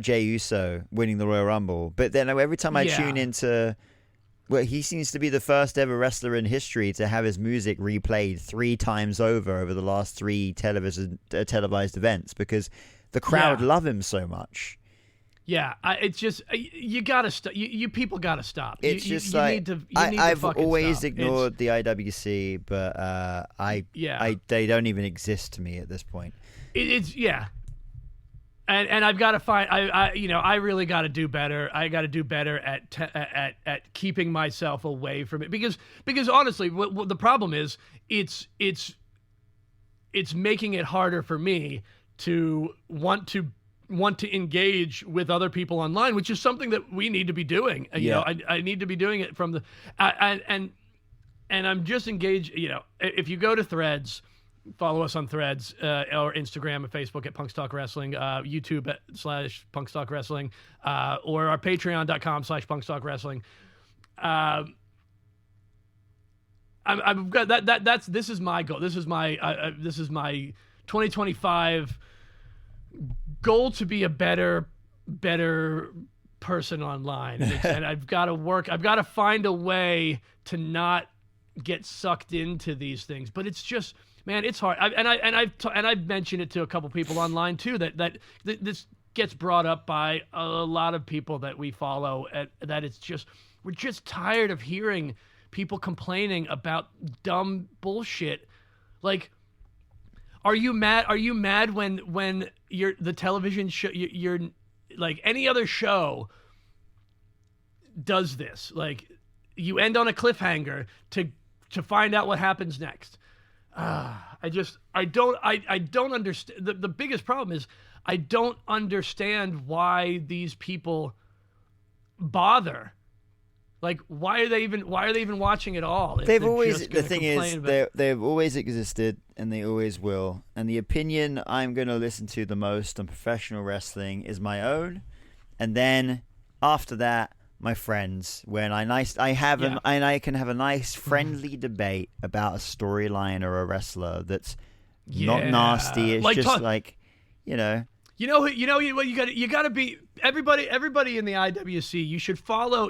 Jey Uso winning the Royal Rumble, but then every time I tune into, well, he seems to be the first ever wrestler in history to have his music replayed 3 times over the last 3 televised events because the crowd love him so much. Yeah, it's just you gotta stop. You people gotta stop. It's I've always ignored the IWC, but they don't even exist to me at this point. And I've got to find I really got to do better. I got to do better at keeping myself away from it because honestly, what the problem is, it's making it harder for me to want to engage with other people online, which is something that we need to be doing. You know, I need to be doing it from the and I'm just engaged. You know, if you go to Threads, follow us on Threads or Instagram and Facebook at Punks Talk Wrestling, YouTube /Punks Talk Wrestling, or our Patreon.com/Punks Talk Wrestling. I've got that. This is my goal. This is my 2025 goal to be a better person online, and I've got to work. I've got to find a way to not get sucked into these things. But it's just, man, it's hard. I've mentioned it to a couple people online too. That this gets brought up by a lot of people that we follow. That it's just, we're just tired of hearing people complaining about dumb bullshit. Like, are you mad? Are you mad when the television show, you're like any other show does this? Like, you end on a cliffhanger to find out what happens next. I don't understand. The biggest problem is I don't understand why these people bother. Like, why are they even watching it all? They've always, the thing is, they've always existed and they always will. And the opinion I'm going to listen to the most on professional wrestling is my own. And then after that, my friends, when I can have a nice friendly debate about a storyline or a wrestler that's not nasty. It's like, just like, you know. You know what you got to be, everybody in the IWC, you should follow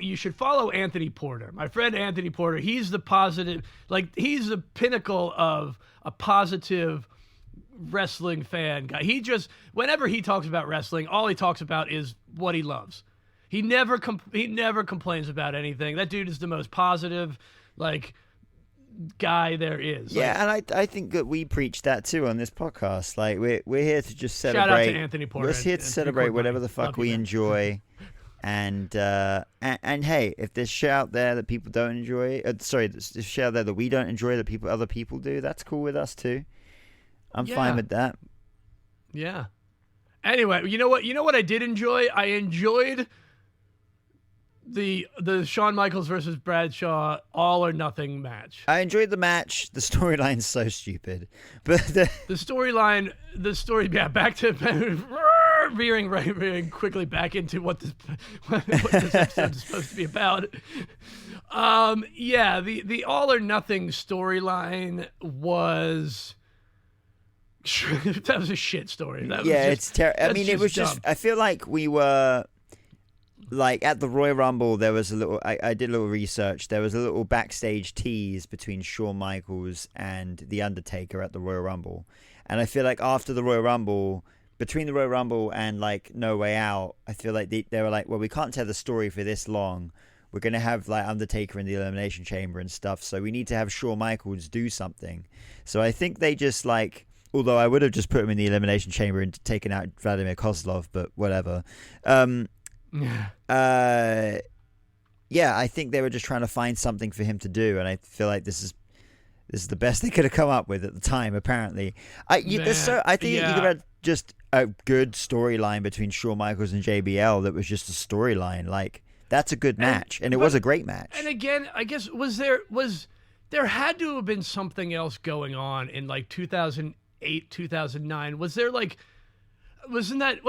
Anthony Porter. My friend Anthony Porter, he's the positive, like, he's the pinnacle of a positive wrestling fan guy. He just, whenever he talks about wrestling, all he talks about is what he loves. He never complains about anything. That dude is the most positive, like, guy there is. Yeah, and I think that we preach that too on this podcast. Like, we're here to just celebrate. Shout out to Anthony Porter. We're here to celebrate whatever the fuck we enjoy. And hey, if there's shit out there that people don't enjoy, there's shit out there that we don't enjoy that other people do, that's cool with us too. I'm fine with that. Yeah. Anyway, you know what I did enjoy? I enjoyed the Shawn Michaels versus Bradshaw All or Nothing match. I enjoyed the match. The storyline's so stupid, but the story. Yeah, back to veering quickly back into what this episode is supposed to be about. The All or Nothing storyline was. That was a shit story. It's terrible. I mean, it was just. I feel like we were. Like, at the Royal Rumble, there was a little... I did a little research. There was a little backstage tease between Shawn Michaels and The Undertaker at the Royal Rumble. And I feel like after the Royal Rumble, between the Royal Rumble and, like, No Way Out, I feel like they were like, well, we can't tell the story for this long. We're going to have, like, Undertaker in the Elimination Chamber and stuff, so we need to have Shawn Michaels do something. So I think they just, like... Although I would have just put him in the Elimination Chamber and taken out Vladimir Kozlov, but whatever. I think they were just trying to find something for him to do, and I feel like this is the best they could have come up with at the time. Apparently, I think you could have just a good storyline between Shawn Michaels and JBL that was just a storyline. Like, that's a good match, and it was a great match. And again, I guess there had to have been something else going on in, like, 2008, 2009. Was there, like? Wasn't that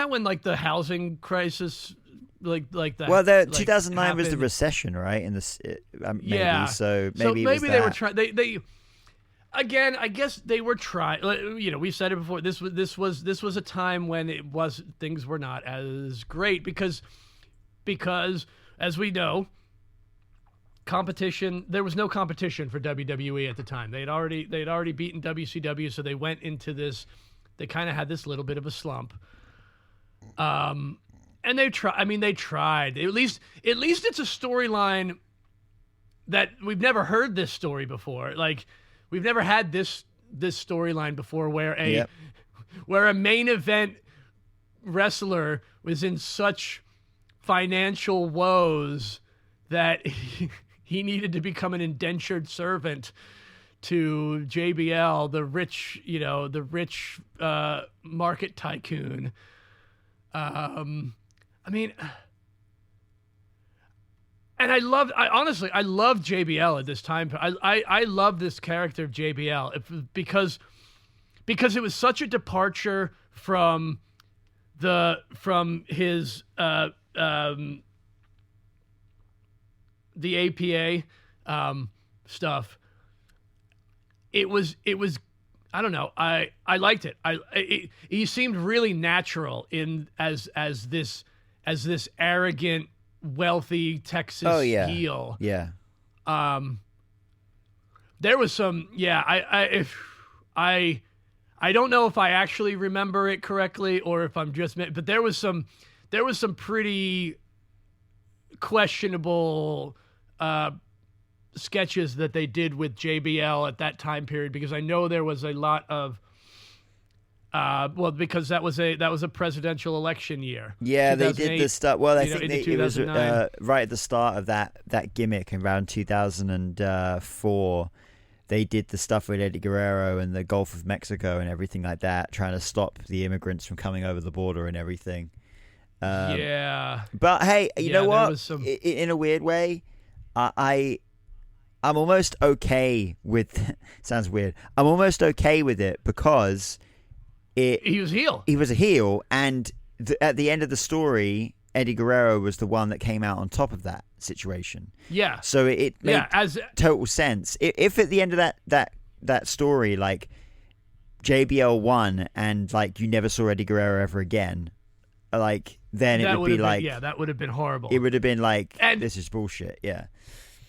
when, like, the housing crisis, like that? Well, 2009 happened? Was the recession, right? In this, maybe. So maybe they were trying. again, I guess they were trying. You know, we've said it before. This was a time when things were not as great because as we know, there was no competition for WWE at the time. They'd already beaten WCW, so they went into this. They kind of had this little bit of a slump. And they tried. At least it's a storyline that we've never heard this story before. Like, we've never had this storyline before where a main event wrestler was in such financial woes that he needed to become an indentured servant to JBL, the rich market tycoon. I mean, and I loved JBL at this time. I love this character of JBL because it was such a departure from his the APA stuff. It was I don't know. I liked it. He seemed really natural as this arrogant, wealthy Texas heel. Yeah. There was some. Yeah. I don't know if I actually remember it correctly or if I'm just. But there was some pretty questionable sketches that they did with JBL at that time period, because I know there was a lot of because that was a presidential election year. Yeah, they did the stuff. Well, I think it was right at the start of that gimmick around 2004. They did the stuff with Eddie Guerrero and the Gulf of Mexico and everything like that, trying to stop the immigrants from coming over the border and everything. Yeah. But hey, you know what? In a weird way, I'm almost okay with. Sounds weird. I'm almost okay with it because he was a heel. He was a heel, and at the end of the story, Eddie Guerrero was the one that came out on top of that situation. Yeah. So it made total sense. If at the end of that story, like JBL won, and like you never saw Eddie Guerrero ever again, like then it would be like, that would have been horrible. It would have been like, this is bullshit. Yeah.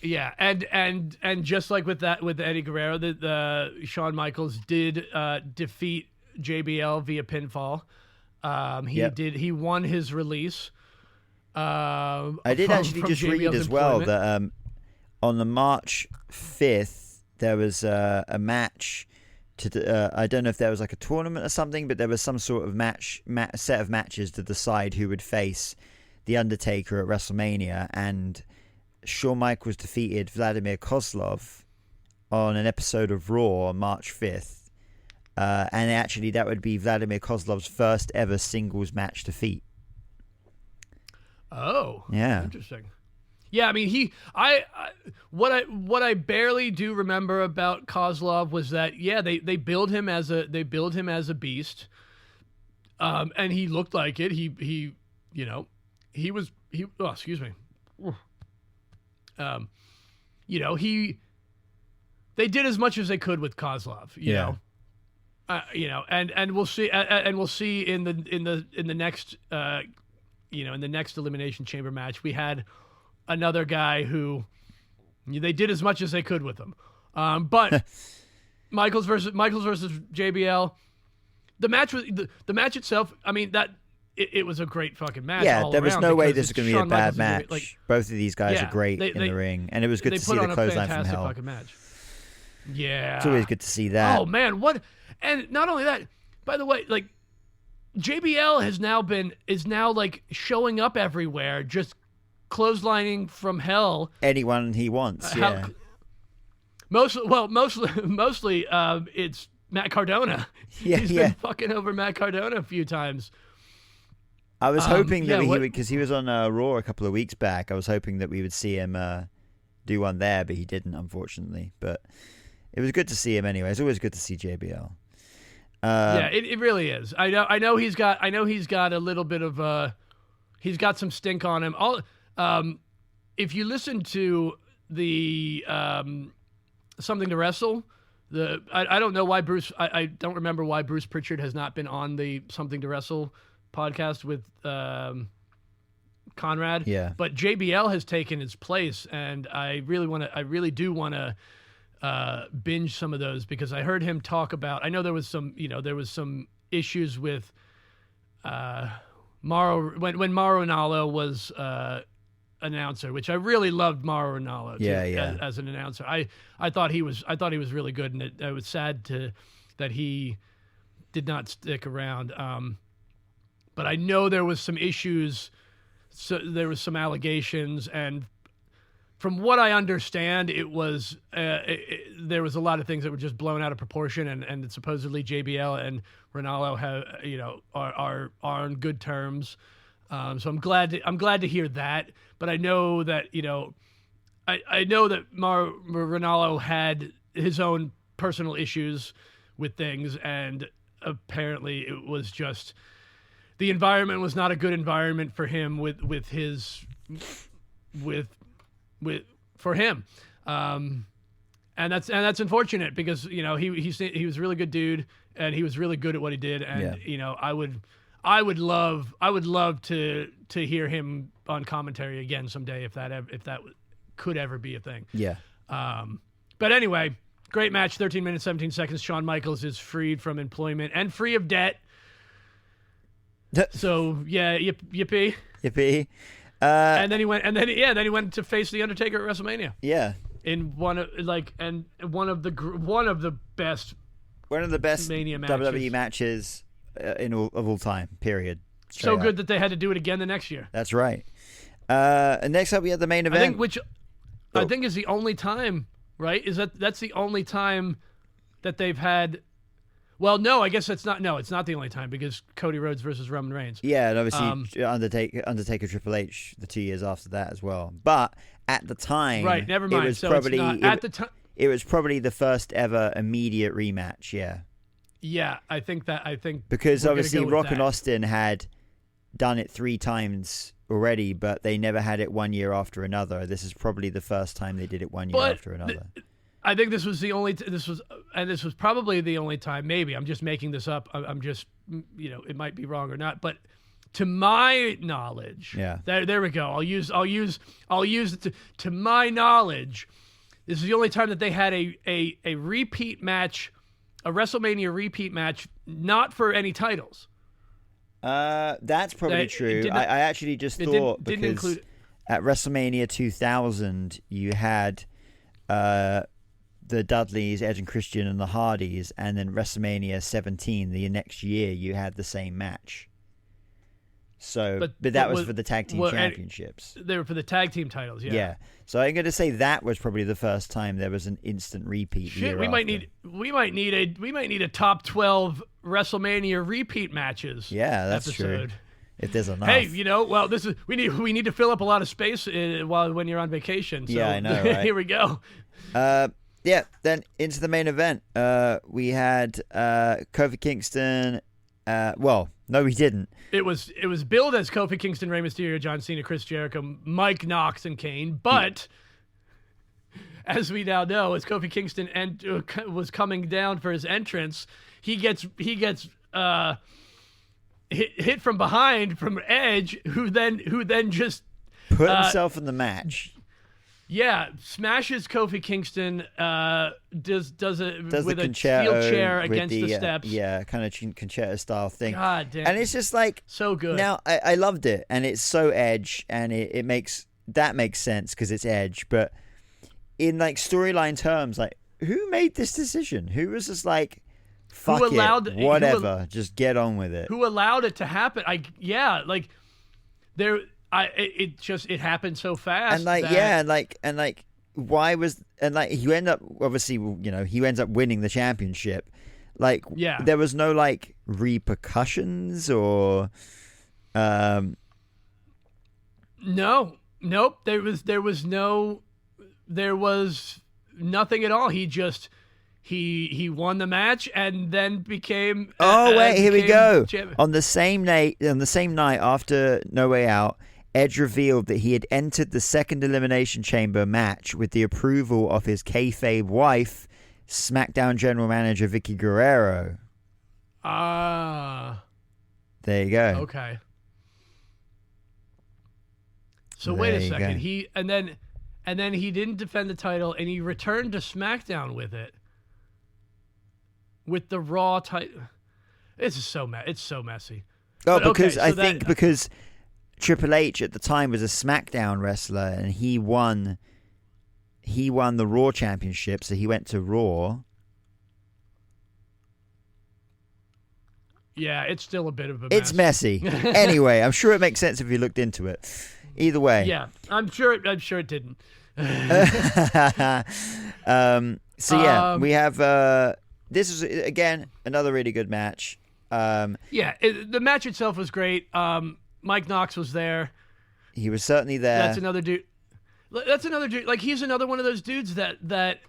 Yeah, and just like with Eddie Guerrero, the Shawn Michaels did defeat JBL via pinfall. He won his release. I did actually just read as well that on the March 5th there was a match I don't know if there was like a tournament or something, but there was some sort of set of matches to decide who would face The Undertaker at WrestleMania, and Shawn Michaels defeated Vladimir Kozlov on an episode of Raw on March 5th. And actually, that would be Vladimir Kozlov's first ever singles match defeat. Oh, yeah, interesting. Yeah, I mean, what I barely do remember about Kozlov was that they build him as a beast, and he looked like it. They did as much as they could with Kozlov, you know, and we'll see, in the next, in the next Elimination Chamber match, we had another guy who they did as much as they could with him, but Michaels versus JBL, the match itself, I mean that. It was a great fucking match. Yeah, there was no way this was going to be a bad match. Both of these guys are great in the ring, and it was good to see the clothesline from hell. Fucking match. Yeah, it's always good to see that. Oh man, what? And not only that, by the way, like JBL is now like showing up everywhere, just clotheslining from hell anyone he wants. Mostly, it's Matt Cardona. He's been fucking over Matt Cardona a few times. I was hoping that he would, because he was on Raw a couple of weeks back. I was hoping that we would see him do one there, but he didn't, unfortunately. But it was good to see him anyway. It's always good to see JBL. It really is. I know he's got a little bit of he's got some stink on him. If you listen to the Something to Wrestle I don't know why Bruce. I don't remember why Bruce Pritchard has not been on the Something to Wrestle podcast with Conrad. Yeah. But JBL has taken his place, and I really do want to binge some of those because I heard him talk about. I know there was some issues with Mauro when Mauro Ranallo was announcer, which I really loved Mauro Ranallo as an announcer. I thought he was really good, and it was sad that he did not stick around. But I know there was some issues, so there was some allegations, and from what I understand, it was there was a lot of things that were just blown out of proportion, and supposedly JBL and Ranallo are on good terms. So I'm glad to hear that. But I know that I know that Ranallo had his own personal issues with things, and apparently it was just the environment was not a good environment for him for him. And that's unfortunate because he was a really good dude and he was really good at what he did, and I would love to hear him on commentary again someday if that could ever be a thing. Yeah. But anyway, great match, 13 minutes 17 seconds. Shawn Michaels is freed from employment and free of debt. So yeah, yippee. Yippee. And then he went to face the Undertaker at WrestleMania. Yeah. In one of the best Mania matches. WWE matches of all time. Period. Straight so up. good that they had to do it again the next year. That's right. And next up we had the main event. I think is the only time, right? That's the only time that they've had. Well, no, I guess it's not the only time because Cody Rhodes versus Roman Reigns. Yeah, and obviously Undertaker Triple H the 2 years after that as well. But at the time, right? Never mind. It was so probably it's not, at the time. It was probably the first ever immediate rematch. Yeah. Yeah, I think because obviously Rock and Austin had done it 3 times already, but they never had it 1 year after another. This is probably the first time they did it 1 year after another. I think this was this was probably the only time. Maybe I'm just making this up. I'm just it might be wrong or not, but to my knowledge, there we go. I'll use it to my knowledge. This is the only time that they had a repeat match, a WrestleMania repeat match, not for any titles. That's probably true. I actually just thought because at WrestleMania 2000 you had the Dudleys, Edge and Christian, and the Hardys, and then WrestleMania 17 the next year you had the same match. So, but that was for the tag team championships. They were for the tag team titles, yeah. Yeah. So I'm going to say that was probably the first time there was an instant repeat. Shit, we might need a top 12 WrestleMania repeat matches. Yeah, that's episode. True. If there's enough. Hey, this is we need to fill up a lot of space when you're on vacation. So yeah, I know. Right? Here we go. Yeah. Then into the main event, we had Kofi Kingston. No, we didn't. It was billed as Kofi Kingston, Rey Mysterio, John Cena, Chris Jericho, Mike Knox, and Kane. But as we now know, as Kofi Kingston was coming down for his entrance, he gets hit from behind from Edge, who then just put himself in the match. Yeah, smashes Kofi Kingston. Does with a steel chair against the steps. Yeah, kind of concerto style thing. God damn! And it's just like so good. Now I loved it, and it's so Edge, and it makes sense because it's Edge. But in like storyline terms, like who made this decision? Who was just like, fuck it, whatever, just get on with it. Who allowed it to happen? It happened so fast. And why was he end up obviously he ends up winning the championship. There was no like repercussions or nope. There was nothing at all. He won the match and then became. Here we go. On the same night after No Way Out, Edge revealed that he had entered the second Elimination Chamber match with the approval of his kayfabe wife, SmackDown general manager Vicky Guerrero. Ah. There you go. Okay. So wait a second. And then he didn't defend the title, and he returned to SmackDown with it. With the Raw title. It's so messy. Oh, But okay, because so I that- think because Triple H at the time was a SmackDown wrestler, and he won the Raw Championship, so he went to Raw. Yeah, it's still a bit of a mess. It's messy. Anyway, I'm sure it makes sense if you looked into it. Either way. Yeah, I'm sure it didn't. We have this is again another really good match. The match itself was great. Mike Knox was there. He was certainly there. That's another dude. Like, he's another one of those dudes that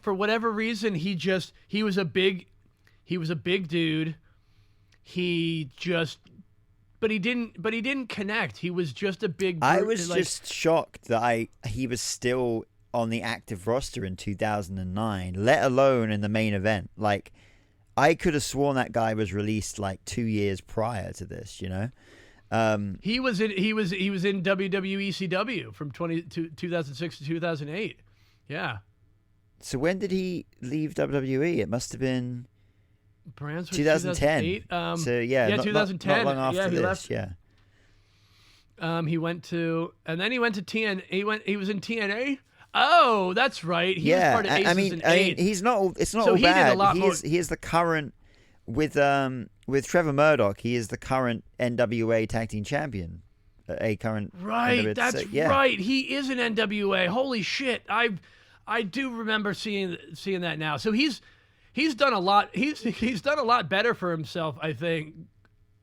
for whatever reason he was a big dude. But he didn't connect. He was just a big. I was just shocked that he was still on the active roster in 2009, let alone in the main event. Like, I could have sworn that guy was released like 2 years prior to this. He was in WWE CW from 2006 to 2008. Yeah. So when did he leave WWE? It must have been Brands was 2010. 2008. So yeah, 2010. Not long after yeah, he this. left. Yeah. He went to TN. He was in TNA. Oh, that's right. He was part of Aces and Eight. He's not. It's not So all he did a bad. lot more. He is the current with Trevor Murdoch. He is the current NWA Tag Team Champion. A current. Right. NWA, That's yeah. right. He is an NWA. Holy shit! I do remember seeing that now. So he's done a lot. He's done a lot better for himself, I think,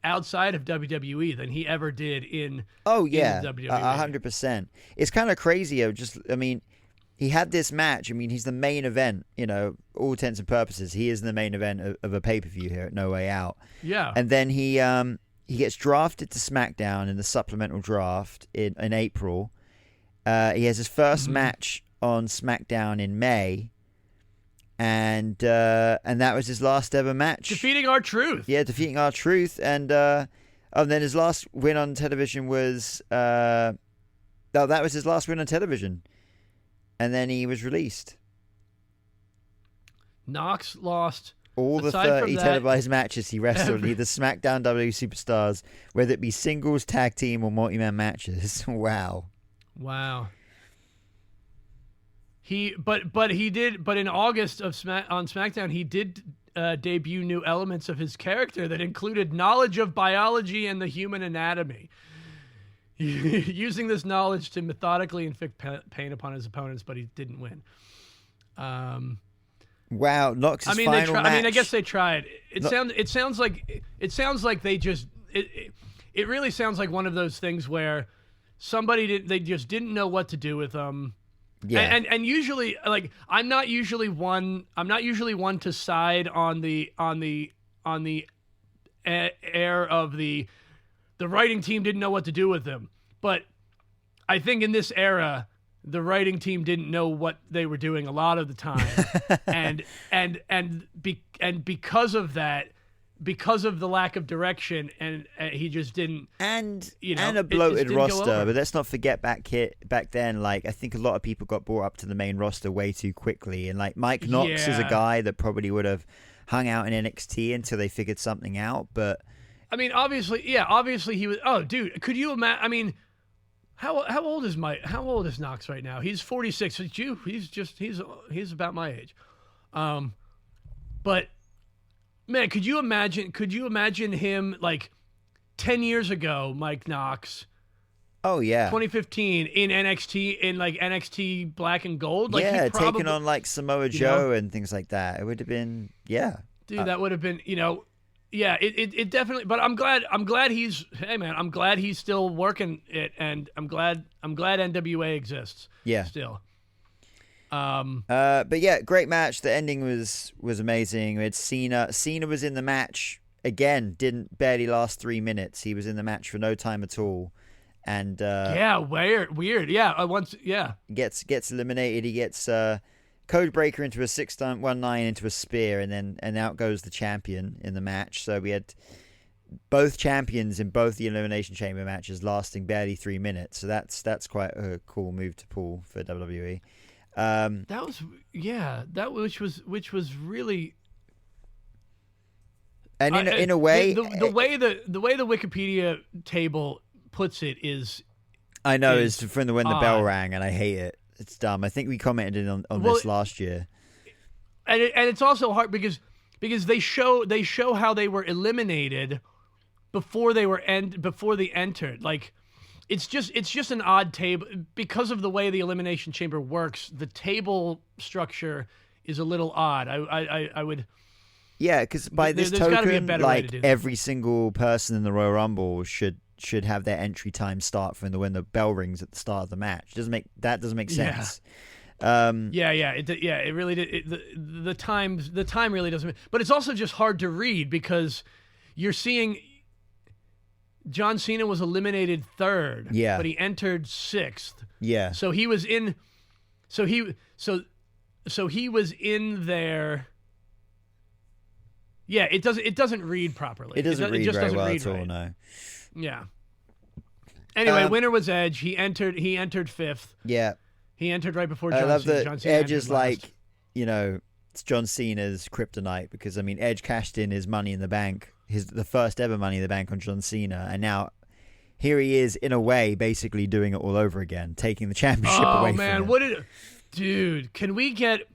outside of WWE than he ever did in. Oh yeah, in WWE. 100%. It's kind of crazy. He had this match. He's the main event. All intents and purposes, he is the main event of a pay-per-view here at No Way Out. Yeah. And then he gets drafted to SmackDown in the supplemental draft in April. He has his first match on SmackDown in May. And that was his last ever match. Defeating R-Truth. Yeah, defeating R-Truth. And then his last win on television was... that was his last win on television. And then he was released. Knox lost... All the Aside 30 from that, televised matches he wrestled, either SmackDown WWE Superstars, whether it be singles, tag team, or multi-man matches. Wow. But in August on SmackDown he did debut new elements of his character that included knowledge of biology and the human anatomy. Using this knowledge to methodically inflict pain upon his opponents, but he didn't win. Wow, Knox's final match. I guess they tried. It sounds like they just it really sounds like one of those things where they just didn't know what to do with them. Yeah. And usually, like, I'm not usually one to side on the air of the writing team didn't know what to do with them. But I think in this era, the writing team didn't know what they were doing a lot of the time. and because of that, because of the lack of direction, and he just didn't. And a a it just bloated didn't go roster, over. but let's not forget back then. Like, I think a lot of people got brought up to the main roster way too quickly, and like Mike Knox is a Yeah. guy that probably would have hung out in NXT until they figured something out. But Obviously he was. Oh, dude, could you imagine? How old is Knox right now? He's 46. He's about my age. But man, could you imagine him like 10 years ago, Mike Knox, oh yeah, 2015 in NXT Black and Gold? Like, yeah, he probably, taking on like Samoa Joe and things like that. It would have been dude, that would have been, yeah, it definitely. But I'm glad he's still working it, and I'm glad NWA exists. Yeah. Still. But yeah, great match. The ending was amazing. We had Cena. Cena was in the match again. Barely last 3 minutes. He was in the match for no time at all, and yeah, weird. Yeah, gets gets eliminated. He gets code breaker into a 6-19 into a spear, and out goes the champion in the match. So we had both champions in both the Elimination Chamber matches lasting barely 3 minutes. So that's quite a cool move to pull for WWE. Which was really. And in a way, the way the Wikipedia table puts it is. I know is from when the bell rang, and I hate it. It's dumb. I think we commented on this last year. And it's also hard because they show how they were eliminated before they entered. Like it's just an odd table because of the way the Elimination Chamber works. The table structure is a little odd. I would. Yeah, because by this token, like every single person in the Royal Rumble should have their entry time start from when the bell rings at the start of the match. That doesn't make sense. It really did. The time really doesn't. But it's also just hard to read because you're seeing John Cena was eliminated 3rd. Yeah, but he entered 6th. Yeah, so he was in. So he was in there. Yeah, it doesn't read properly. It doesn't read very well at all. No. Yeah. Anyway, winner was Edge. He entered 5th. Yeah. He entered right before John Cena. I love that John Cena Edge is last. like, it's John Cena's kryptonite because Edge cashed in his Money in the Bank, the first ever Money in the Bank on John Cena, and now here he is in a way basically doing it all over again, taking the championship away from him. Dude, can we just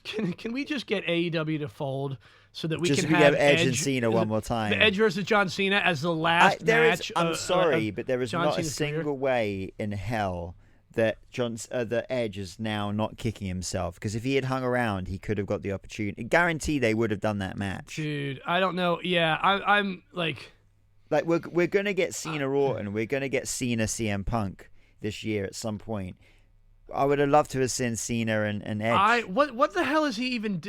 get AEW to fold so that we can have Edge and Cena one more time? The Edge versus John Cena as the last match. I'm sorry, but there is John not Cena's a single way in hell that the Edge is now not kicking himself, because if he had hung around, he could have got the opportunity. Guarantee they would have done that match. Dude, I don't know. Yeah, I'm like we're gonna get Cena Orton, we're gonna get Cena CM Punk this year at some point. I would have loved to have seen Cena and Edge. What the hell is he even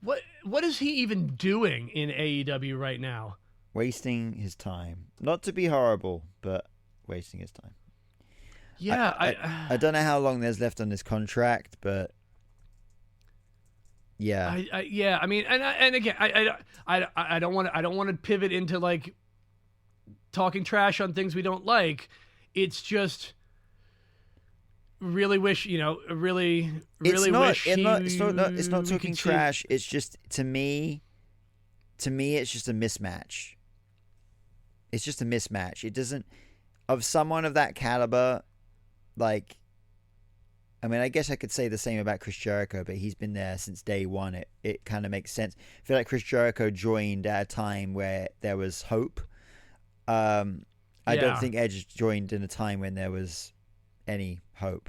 what is he even doing in AEW right now? Wasting his time. Not to be horrible, but wasting his time. Yeah, I don't know how long there's left on this contract, but yeah. I mean, and again, I don't want to pivot into like talking trash on things we don't like. It's just really wish, really wish. It's not talking trash. It's just to me, it's just a mismatch. It's just a mismatch. It doesn't, of someone of that caliber. Like, I mean, I guess I could say the same about Chris Jericho, but he's been there since day one. It kind of makes sense. I feel like Chris Jericho joined at a time where there was hope. I don't think Edge joined in a time when there was any hope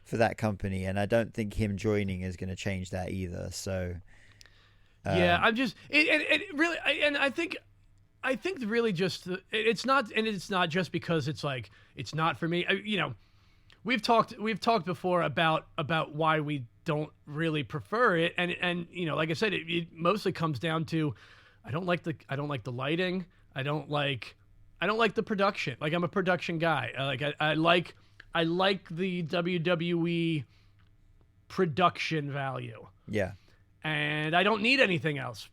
for that company, and I don't think him joining is going to change that either. So, I'm just it really, and I think really just it's not just because it's like it's not for me. We've talked before about why we don't really prefer it, and like I said, it mostly comes down to I don't like the lighting. I don't like the production. Like, I'm a production guy. I like the WWE production value. Yeah. And I don't need anything else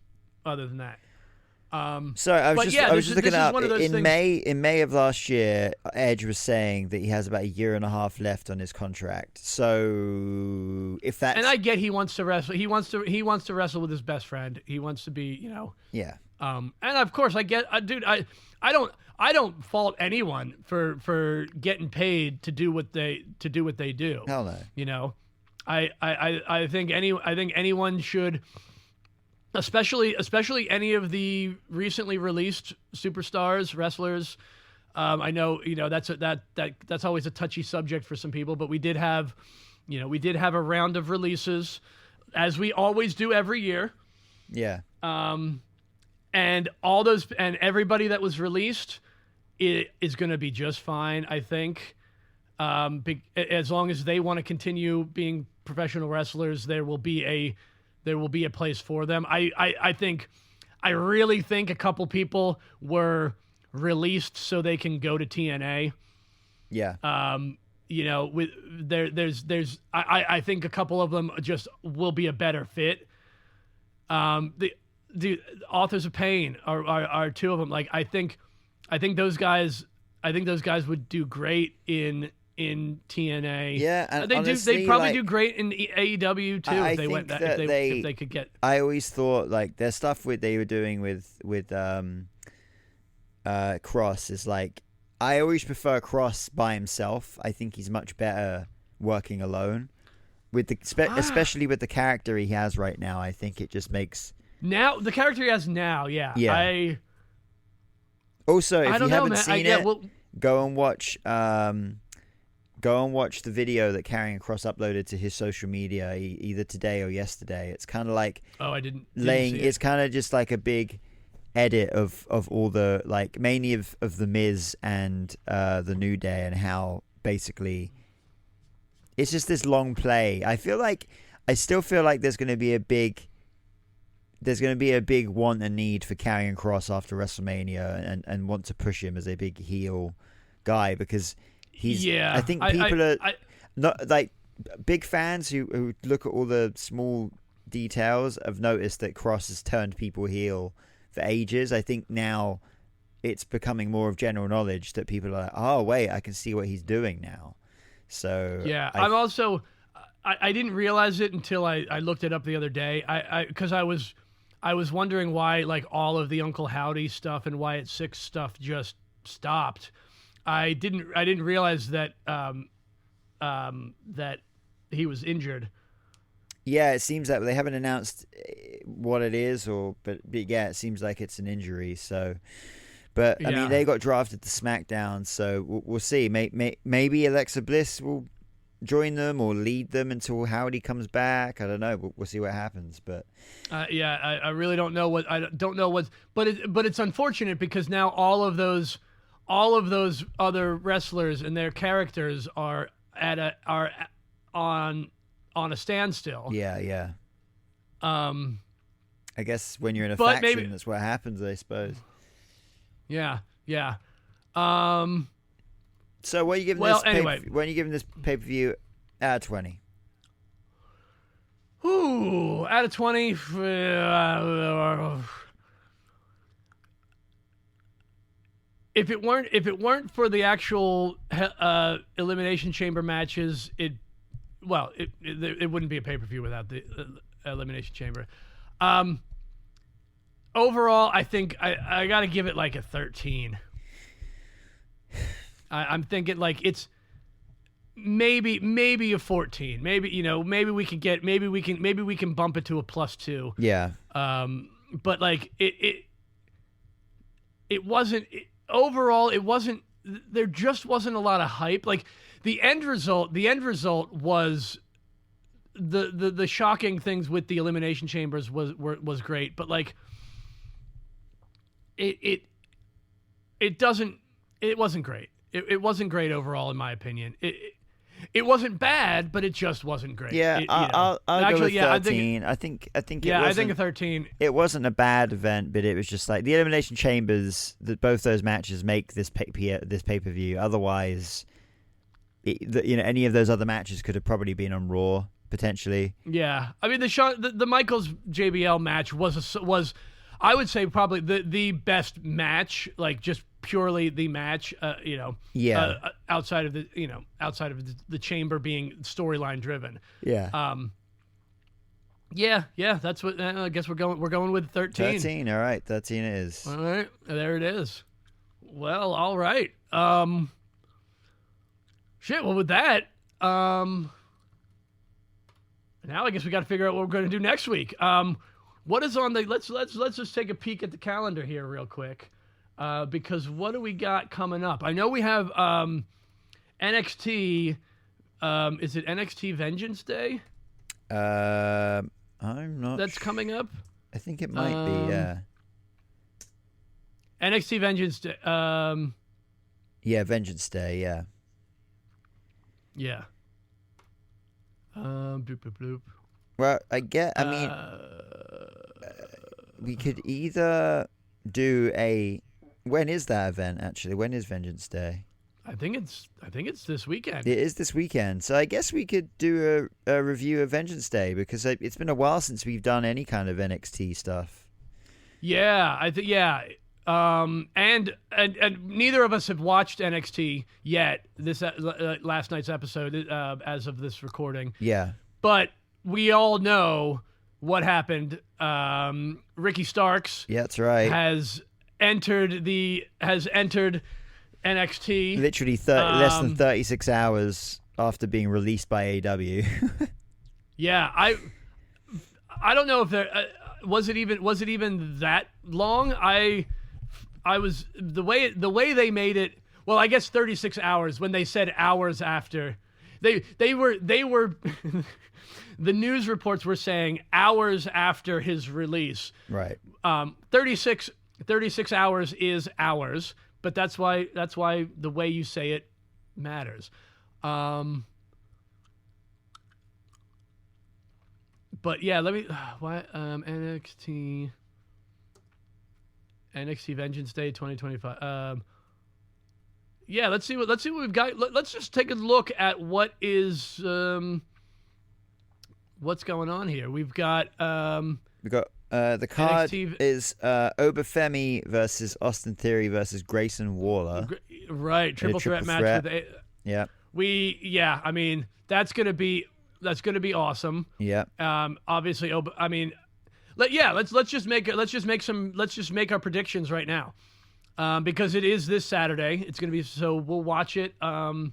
other than that. Sorry, I was just looking up. In May of last year, Edge was saying that he has about a year and a half left on his contract. So if that's, and I get he wants to wrestle. He wants to wrestle with his best friend. He wants to be, Yeah. And of course I get, dude. I don't fault anyone for getting paid to do what they do. Hell no. I think anyone should. Especially any of the recently released superstars, wrestlers. I know, that's always a touchy subject for some people, but we did have a round of releases, as we always do every year. Yeah. And all those and everybody that was released is going to be just fine, I think. As long as they want to continue being professional wrestlers, there will be a place for them. I really think a couple people were released so they can go to TNA. Yeah. with I think a couple of them just will be a better fit. The Authors of Pain are two of them. Like I think those guys would do great in TNA. Yeah, and they honestly, do. They probably do great in AEW too if they went that. If they could get. I always thought like their stuff they were doing with Cross is like, I always prefer Cross by himself. I think he's much better working alone. With especially with the character he has right now, I think it just makes now the character he has now. Yeah. Also, if you haven't man. seen it, go and watch the video that Karrion Kross uploaded to his social media either today or yesterday. It's kind of like I didn't laying. see It's kind of just like a big edit of all the like mainly of the Miz and the New Day, and how basically it's just this long play. I still feel like there's going to be a big want and need for Karrion Kross after WrestleMania, and want to push him as a big heel guy, because he's. Yeah, I think people are not like big fans who look at all the small details have noticed that Kross has turned people heel for ages. I think now it's becoming more of general knowledge that people are like, oh wait, I can see what he's doing now. So yeah, I'm also. I didn't realize it until I looked it up the other day. Because I was wondering why like all of the Uncle Howdy stuff and Wyatt Six stuff just stopped. I didn't realize that that he was injured. Yeah, it seems that they haven't announced what it is, but yeah, it seems like it's an injury. So, but I mean, they got drafted to SmackDown, so we'll see. Maybe Alexa Bliss will join them or lead them until Howdy comes back. I don't know. We'll see what happens. But I really don't know what but it's unfortunate because now all of those other wrestlers and their characters are on a standstill. Yeah. I guess when you're in a but faction, that's what happens, I suppose. Yeah. So what are you giving well, this? Anyway, when are you giving this pay-per-view out of 20? Ooh, out of 20. If it weren't for the actual Elimination Chamber matches, it wouldn't be a pay-per-view without the Elimination Chamber. Overall, I think I got to give it like a 13. I'm thinking like it's maybe a 14. Maybe we can bump it to a +2. Yeah. But like it wasn't overall. It wasn't. There just wasn't a lot of hype. Like the end result was the shocking things with the Elimination Chambers was great. But like it wasn't great. It wasn't great overall, in my opinion. It wasn't bad, but it just wasn't great. Yeah, I'll go with 13. I think I think a 13. It wasn't a bad event, but it was just like the Elimination Chambers. That both those matches make this pay-per-view. Otherwise, any of those other matches could have probably been on Raw potentially. Yeah, I mean the Michaels JBL match was I would say probably the best match, like just purely the match, outside of the chamber being storyline driven. Yeah. That's what I guess we're going with 13. 13. All right, 13 it is. All right, there it is. Well, all right. Well, with that, now I guess we got to figure out what we're going to do next week. What is on the? Let's just take a peek at the calendar here real quick, because what do we got coming up? I know we have NXT. Is it NXT Vengeance Day? I'm not. That's coming up. I think it might be. Yeah. NXT Vengeance Day. Yeah, Vengeance Day. Yeah. Yeah. Bloop bloop bloop. Well, I mean, we could either do a. When is that event, actually? When is Vengeance Day? I think it's this weekend. It is this weekend, so I guess we could do a review of Vengeance Day because it's been a while since we've done any kind of NXT stuff. Yeah, I think and neither of us have watched NXT yet. This last night's episode, as of this recording. Yeah, but we all know what happened. Ricky Starks. Yeah, that's right. Has entered NXT. Literally less than 36 hours after being released by AEW. Yeah, I don't know if there was it even that long. I was the way they made it. Well, I guess 36 hours when they said hours after. They were the news reports were saying hours after his release. Right. 36 hours is hours, but that's why the way you say it matters. But yeah, let me NXT Vengeance Day 2025. Yeah, let's see what we've got. Let's just take a look at what is what's going on here. We've got the card NXT is Obafemi versus Austin Theory versus Grayson Waller. Right, triple threat match with yeah. I mean, that's gonna be awesome. Yeah. Obviously, let's just make our predictions right now. Because it is this Saturday. It's going to be, so we'll watch it, and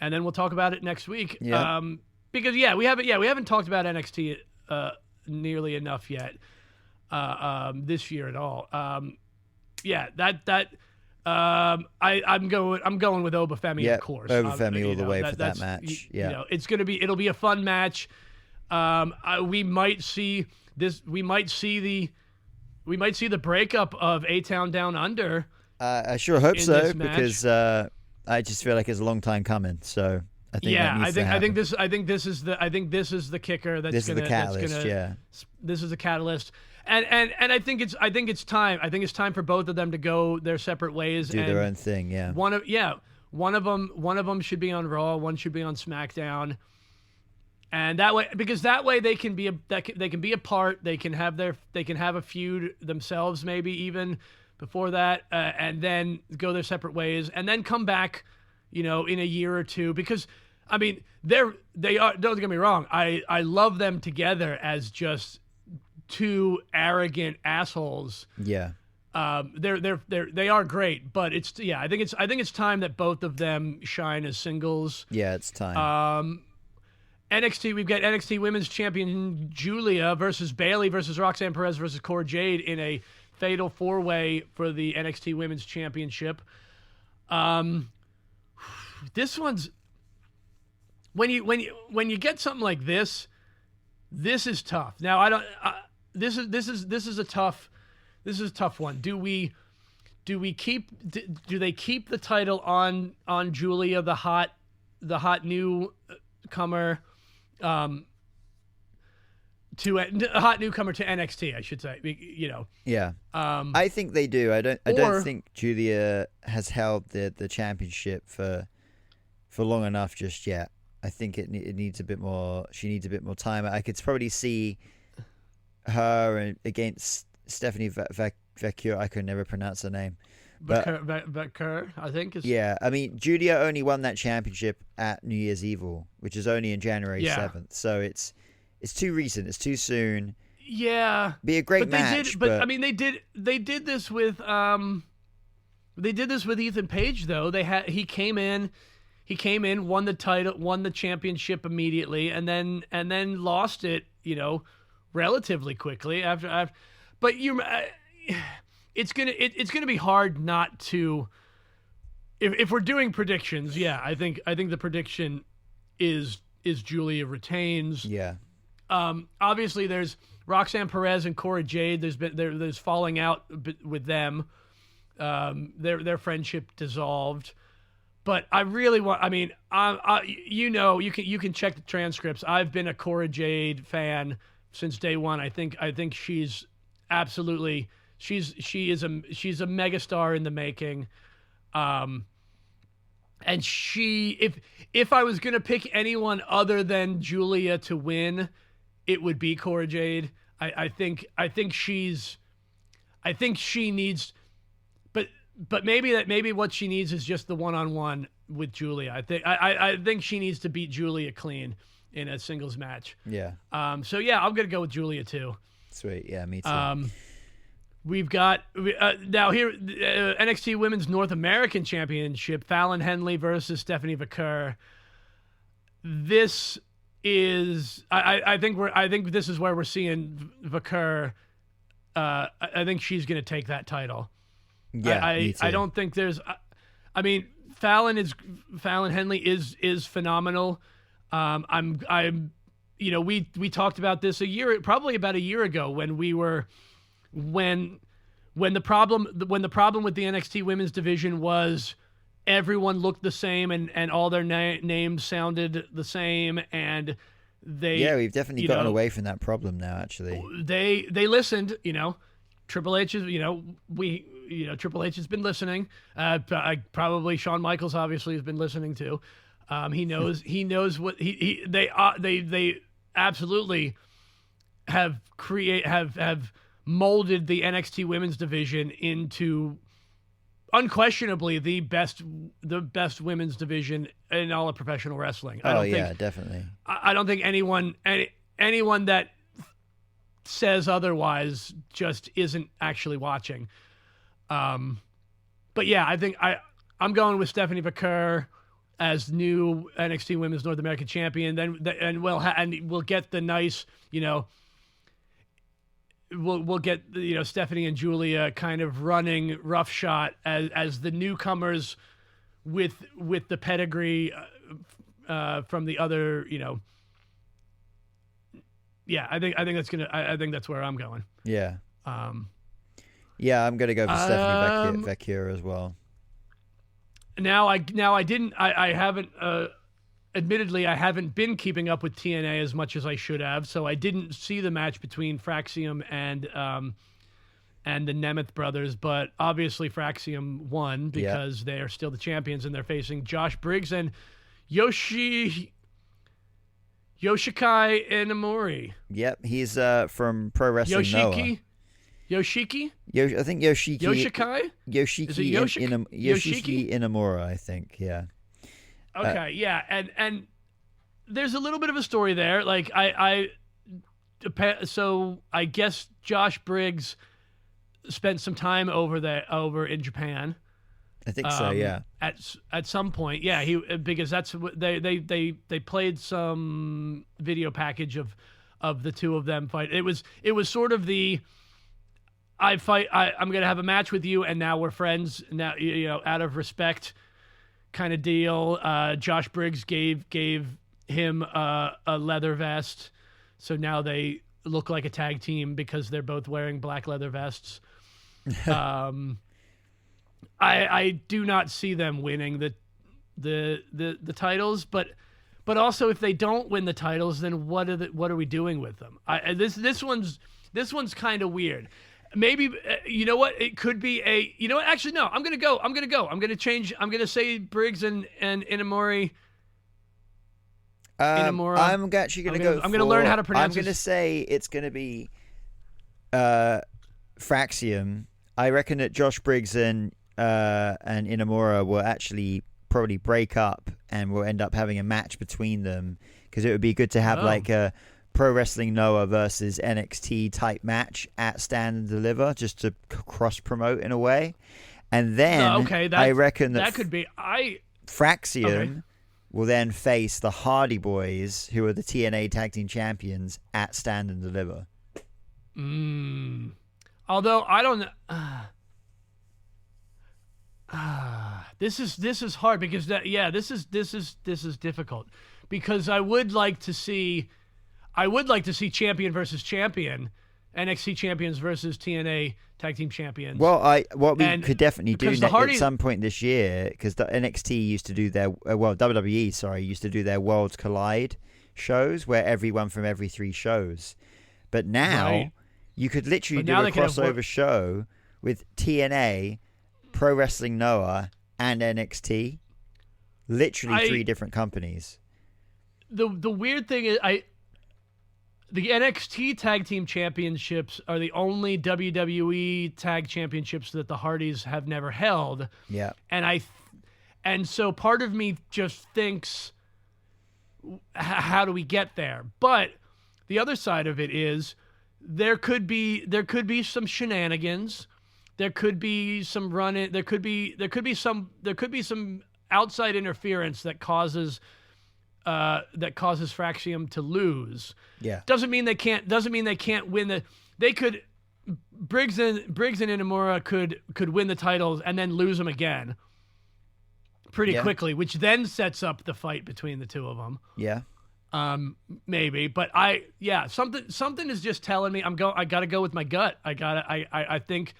then we'll talk about it next week. Yeah. Because we haven't talked about NXT nearly enough yet this year at all. I'm going with Obafemi, of course. Obafemi all the way for that match. Yeah. It'll be a fun match. We might see the breakup of A-Town Down Under. I sure hope so, because I just feel like it's a long time coming. So I think I think this is the kicker. This is the catalyst. This is the catalyst, and I think it's time. I think it's time for both of them to go their separate ways. Do their own thing. Yeah. One of them should be on Raw. One should be on SmackDown. And that way they can be apart. They can have a feud themselves, maybe even before that, and then go their separate ways, and then come back, in a year or two. Because, I mean, they are. Don't get me wrong. I love them together as just two arrogant assholes. Yeah. They are great, but I think it's time that both of them shine as singles. Yeah, it's time. NXT, we've got NXT Women's Champion Julia versus Bayley versus Roxanne Perez versus Cora Jade in a fatal 4-way for the NXT Women's Championship. This one's when you get something like this is tough. Now this is a tough one. Do they keep the title on Julia, the hot newcomer? To a hot newcomer to NXT, I should say. Yeah. I think they do. I don't think Julia has held the championship for long enough just yet. I think it needs a bit more. She needs a bit more time. I could probably see her against Stephanie Vecchio. I could never pronounce her name. Becker, I think. Yeah, I mean, Julia only won that championship at New Year's Evil, which is only in January 7th. So it's too recent. It's too soon. Yeah, be a great match. I mean, they did this with Ethan Page though. He came in, won the title, won the championship immediately, and then lost it. Relatively quickly after. But it's gonna be hard not to. If we're doing predictions, I think the prediction is Julia retains. Yeah. Obviously, there's Roxanne Perez and Cora Jade. There's falling out with them. Their friendship dissolved. But I really want. I mean, you can check the transcripts. I've been a Cora Jade fan since day one. I think she's absolutely. She's a megastar in the making. And if I was gonna pick anyone other than Julia to win, it would be Cora Jade. I think she needs, but maybe what she needs is just the one-on-one with Julia. I think she needs to beat Julia clean in a singles match. Yeah. So yeah, I'm gonna go with Julia too. Sweet. Yeah, me too. We've got now here NXT Women's North American Championship: Fallon Henley versus Stephanie Vaquer. This is I think this is where we're seeing Vaquer. I think she's going to take that title. Yeah, me too. I don't think there's. I mean, Fallon Henley is phenomenal. I'm we talked about this probably about a year ago when the problem with the NXT Women's division was everyone looked the same and all their names sounded the same, and we've definitely gotten away from that problem now. Actually, they listened. Triple H is Triple H has been listening. Probably Shawn Michaels obviously has been listening too. He knows what they absolutely have molded the NXT Women's division into unquestionably the best women's division in all of professional wrestling. Definitely. I don't think anyone that says otherwise just isn't actually watching. But yeah, I think I'm going with Stephanie Vaquer as new NXT Women's North American Champion. And we'll get the nice, we'll get Stephanie and Julia kind of running roughshod as the newcomers with the pedigree from the other. Yeah, I think that's where I'm going. Yeah. Yeah, I'm gonna go for Stephanie Vaquer as well. Admittedly, I haven't been keeping up with TNA as much as I should have, so I didn't see the match between Fraxium and the Nemeth brothers. But obviously, Fraxium won because they are still the champions, and they're facing Josh Briggs and Yoshikai Inamori. Yep, he's from Pro Wrestling Noah. Yoshiki? I think Yoshiki. Yoshikai? Yoshiki Inamura, I think, yeah. Okay, yeah, and there's a little bit of a story there. Like so I guess Josh Briggs spent some time over in Japan. I think so, yeah. At some point, yeah, because that's what they played some video package of the two of them fight. It was sort of the I'm gonna have a match with you, and now we're friends. Now out of respect, kind of deal. Josh Briggs gave him a leather vest, so now they look like a tag team because they're both wearing black leather vests. I do not see them winning the titles, but also if they don't win the titles, then what are we doing with them? This one's kind of weird. Maybe you know what? It could be a Actually, no. I'm gonna go. I'm gonna change. I'm gonna say Briggs and Inamori. Inamura. I'm actually gonna go. I'm gonna learn how to pronounce. I'm gonna say it's gonna be Fraxium. I reckon that Josh Briggs and Inamura will actually probably break up, and we'll end up having a match between them because it would be good to have like a Pro Wrestling Noah versus NXT type match at Stand and Deliver, just to cross promote in a way. And then I reckon that could be Fraxium will then face the Hardy Boys, who are the TNA Tag Team Champions, at Stand and Deliver. Although I don't. This is hard because this is difficult because I would like to see champion versus champion, NXT champions versus TNA Tag Team Champions. Well, what we could definitely do at some point this year, because the NXT used to do their WWE used to do their Worlds Collide shows where everyone from every 3 shows, but now you could literally do a crossover show with TNA, Pro Wrestling Noah, and NXT. Literally 3 different companies. The weird thing is, the NXT Tag Team Championships are the only WWE Tag Championships that the Hardys have never held. Yeah. And so part of me just thinks, how do we get there? But the other side of it is there could be some shenanigans. There could be some run-in. There could be some outside interference that causes Fraxium to lose. Yeah. Doesn't mean they can't win they could Briggs and Inamura could win the titles and then lose them again pretty quickly, which then sets up the fight between the two of them. Yeah. Maybe, but something is just telling me I got to go with my gut. I think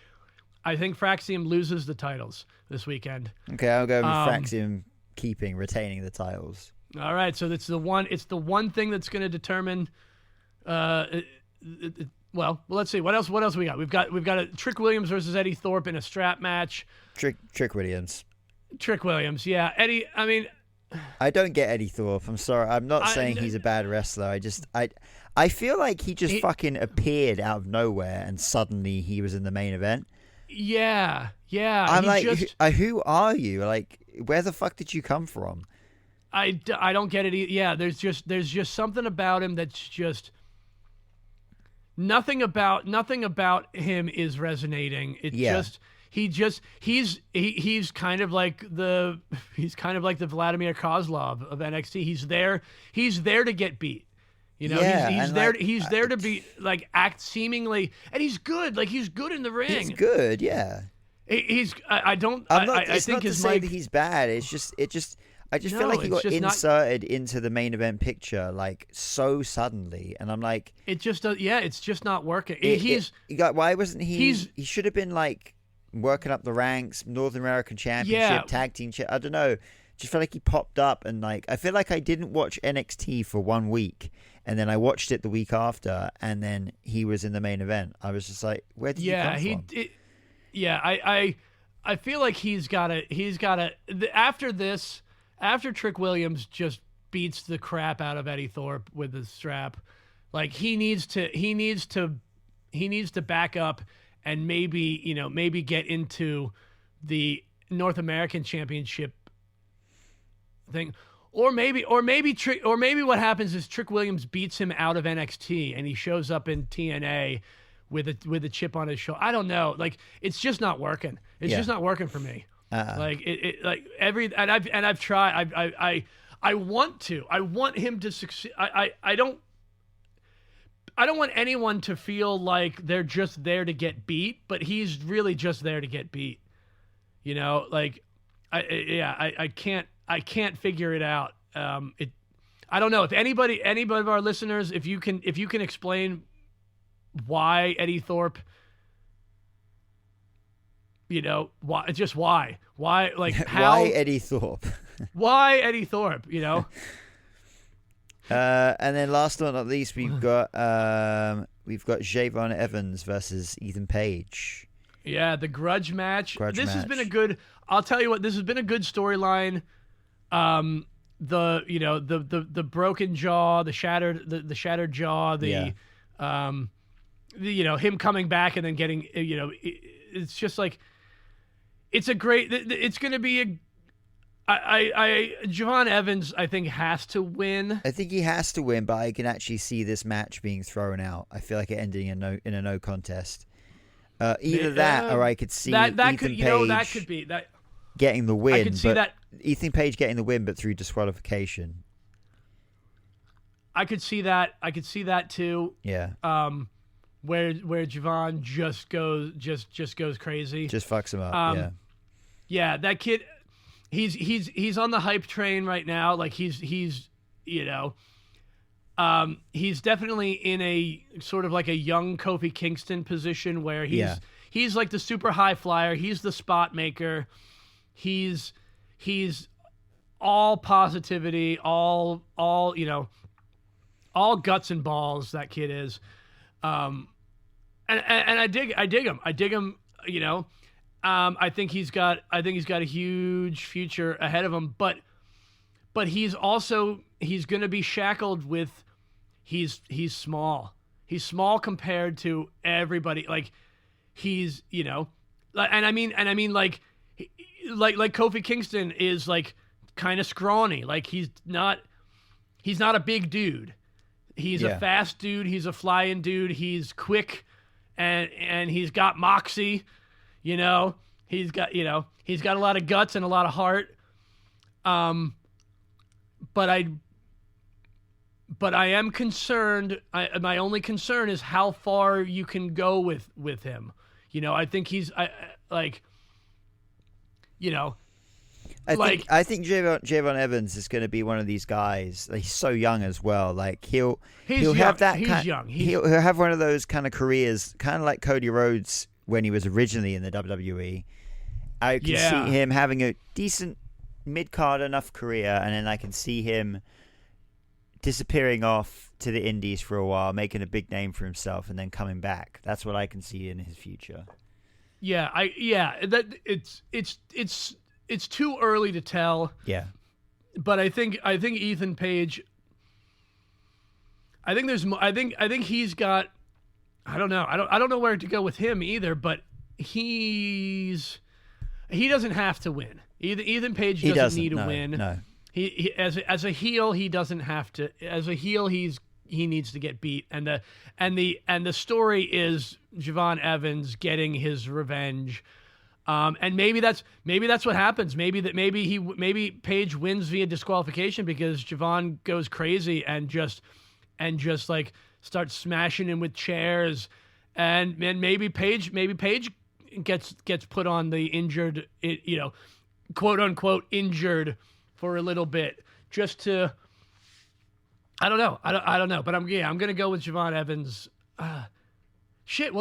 Fraxium loses the titles this weekend. Okay, I'll go with Fraxium retaining the titles. All right, so it's the one thing that's going to determine. Well, let's see what else we got. We've got a Trick Williams versus Eddie Thorpe in a strap match. Trick Williams. Trick Williams, yeah. Eddie, I mean, I don't get Eddie Thorpe. I'm sorry. I'm not saying he's a bad wrestler. I feel like he just fucking appeared out of nowhere and suddenly he was in the main event. Yeah. I'm like, who are you? Like, where the fuck did you come from? I don't get it. Yeah, there's just something about him that's just nothing about him is resonating. It's he's kind of like the Vladimir Kozlov of NXT. He's there to get beat. You know, he's there to be like act seemingly, and he's good. Like he's good in the ring. He's good, yeah. I think not to say that he's bad. I just feel like he got inserted into the main event picture like so suddenly, and I'm like, it just it's just not working. Why wasn't he? He should have been like working up the ranks, North American Championship, Tag Team. I don't know. Just felt like he popped up, and like I feel like I didn't watch NXT for 1 week, and then I watched it the week after, and then he was in the main event. I was just like, where did he come from? I feel like he's got to after this. After Trick Williams just beats the crap out of Eddie Thorpe with the strap, like he needs to back up and maybe get into the North American Championship thing, or maybe what happens is Trick Williams beats him out of NXT and he shows up in TNA with a chip on his shoulder. I don't know, like it's just not working. It's just not working for me. Like I've tried. I want him to succeed. I don't want anyone to feel like they're just there to get beat, but he's really just there to get beat. You know, like I can't figure it out. I don't know if anybody of our listeners, if you can explain why Eddie Thorpe. You know, why? Like how? Why Eddie Thorpe? Why Eddie Thorpe? You know. And then last but not least, we've got Javon Evans versus Ethan Page. Yeah, the grudge match. Has been a good. I'll tell you what. This has been a good storyline. The broken jaw, the shattered jaw, him coming back and then getting it's just like. It's going to be Javon Evans, I think, has to win. I think he has to win, but I can actually see this match being thrown out. I feel like it ending in a no contest. Either that, or I could see Ethan Page getting the win. I could see that. Ethan Page getting the win, but through disqualification. I could see that. I could see that too. Yeah. Where Javon just goes crazy. Just fucks him up. Yeah, that kid, he's on the hype train right now. Like he's definitely in a sort of like a young Kofi Kingston position where he's like the super high flyer. He's the spot maker. He's all positivity, all guts and balls. That kid is, and I dig him. I dig him. I think he's got a huge future ahead of him. But but he's going to be shackled with he's small. He's small compared to everybody. Like he's, and I mean like Kofi Kingston is like kind of scrawny. Like he's not a big dude. He's a fast dude. He's a flying dude. He's quick, and he's got moxie. He's got a lot of guts and a lot of heart. But I am concerned. My only concern is how far you can go with him. I think he's I think Javon Evans is going to be one of these guys. Like, he's so young as well. Like he'll have that. He'll have one of those kind of careers, kind of like Cody Rhodes when he was originally in the WWE. I can see him having a decent mid-card enough career, and then I can see him disappearing off to the Indies for a while, making a big name for himself, and then coming back. That's what I can see in his future. That it's too early to tell. Yeah. But I think Ethan Page. I think he's got. I don't know. I don't know where to go with him either. But he doesn't have to win. Ethan Page doesn't need to win. No. He as a heel, he doesn't have to. As a heel, he needs to get beat. And the story is Javon Evans getting his revenge. And maybe that's what happens. Maybe Page wins via disqualification because Javon goes crazy and just like starts smashing him with chairs, and maybe Page gets put on the injured, quote unquote injured for a little bit just to. I don't know, but I'm gonna go with Javon Evans. Well,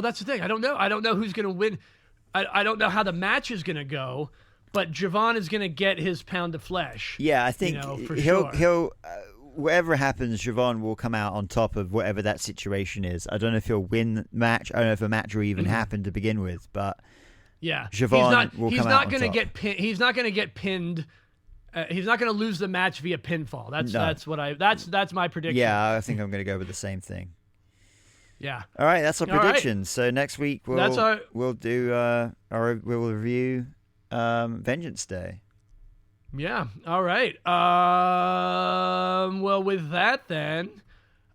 that's the thing. I don't know who's gonna win. I don't know how the match is going to go, but Javon is going to get his pound of flesh. Yeah, I think he'll whatever happens, Javon will come out on top of whatever that situation is. I don't know if he'll win the match. I don't know if a match will even happen to begin with, but Javon will come out on top. He's not going to get pinned. He's not going to lose the match via pinfall. That's my prediction. Yeah, I think I'm going to go with the same thing. Yeah. All right, that's our predictions. Right. So next week we'll review Vengeance Day. Yeah. All right. Well, with that then,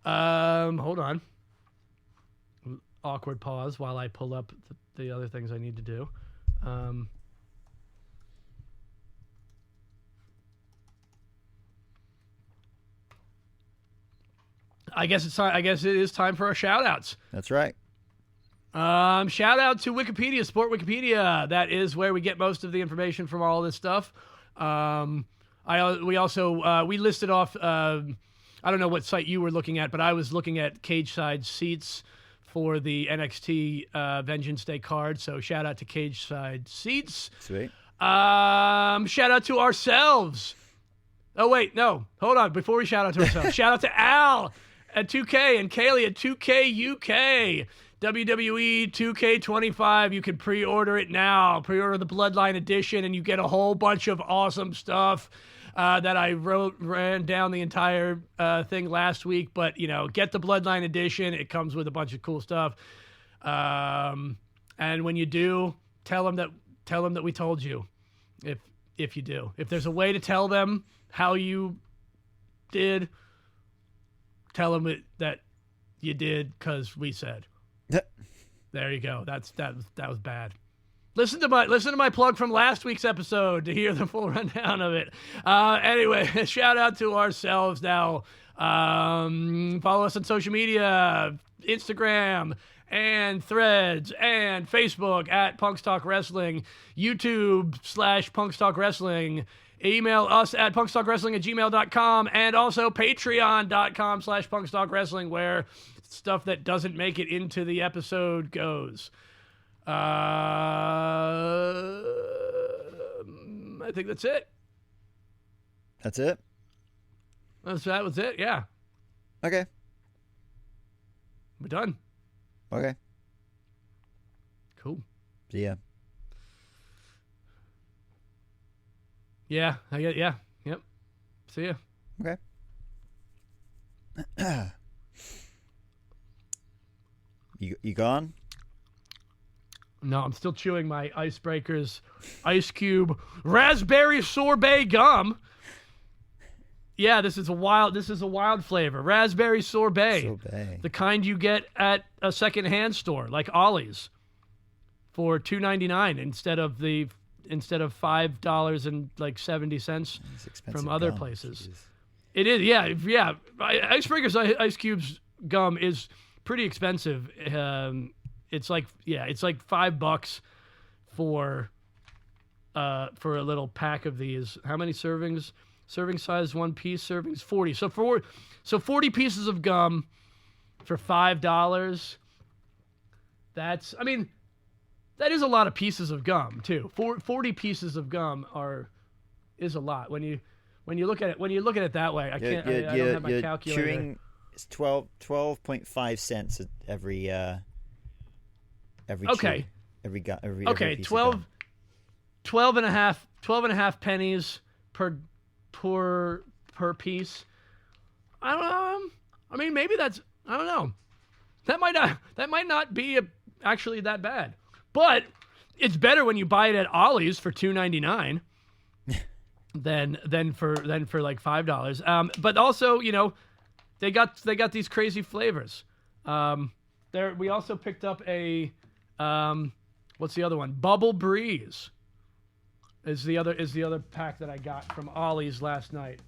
hold on. Awkward pause while I pull up the other things I need to do. I guess it is time for our shout-outs. That's right. Shout out to Wikipedia, Sport Wikipedia. That is where we get most of the information from all this stuff. We listed off. I don't know what site you were looking at, but I was looking at Cage Side Seats for the NXT Vengeance Day card. So shout out to Cage Side Seats. Sweet. Shout out to ourselves. Oh wait, no, hold on. Before we shout out to ourselves, shout out to Al at 2K and Kaylee at 2K UK. WWE 2K25. You can pre-order it now. Pre-order the Bloodline Edition, and you get a whole bunch of awesome stuff that I ran down the entire thing last week. But get the Bloodline Edition. It comes with a bunch of cool stuff. And when you do, tell them that we told you. If you do, if there's a way to tell them how you did, tell them that you did because we said. There you go. That was bad. Listen to my plug from last week's episode to hear the full rundown of it. Anyway, shout out to ourselves now. Follow us on social media, Instagram and Threads and Facebook at Punks Talk Wrestling, YouTube /Punks Talk Wrestling. Email us at punkstalkwrestling@gmail.com and also patreon.com /Punks Talk Wrestling, where stuff that doesn't make it into the episode goes. I think that's it. That's it? That was it, yeah. Okay. We're done. Okay. Cool. See ya. Yeah, yep. See ya. Okay. You gone? No, I'm still chewing my Icebreakers Ice Cube raspberry sorbet gum. Yeah, this is a wild flavor. Raspberry sorbet. The kind you get at a secondhand store like Ollie's for $2.99 instead of $5.70 from other places. Jeez. It is, yeah. Icebreakers Ice Cubes gum is pretty expensive. It's like $5 for a little pack of these. How many servings? Serving size, 1 piece. Servings 40. So 40 pieces of gum for $5. That is a lot of pieces of gum too. 40 pieces of gum is a lot when you look at it that way. I don't have my calculator. Chewing is 12.5 cents every okay. chew. Every okay, piece 12 and a half pennies per piece. I don't know. Maybe that's, I don't know. That might not be actually that bad. But it's better when you buy it at Ollie's for $2.99 than for like $5. But also, they got these crazy flavors. We also picked up a what's the other one? Bubble Breeze is the other pack that I got from Ollie's last night.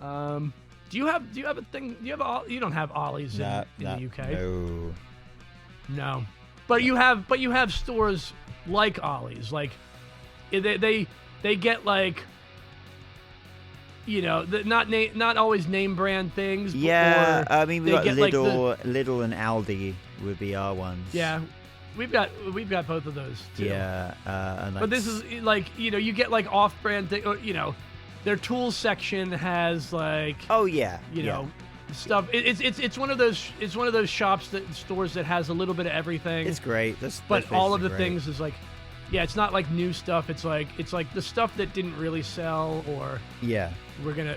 Do you have a thing? You don't have Ollie's in the UK? No. But you have stores like Ollie's. Like they get like, not always name brand things. Yeah, we got Lidl, like Lidl and Aldi would be our ones. Yeah, we've got both of those too. Yeah, but this is like you get like off-brand thing. Their tools section has like stuff. It's one of those stores that has a little bit of everything. It's great. But all of the things is like, it's not like new stuff. It's like the stuff that didn't really sell, or we're gonna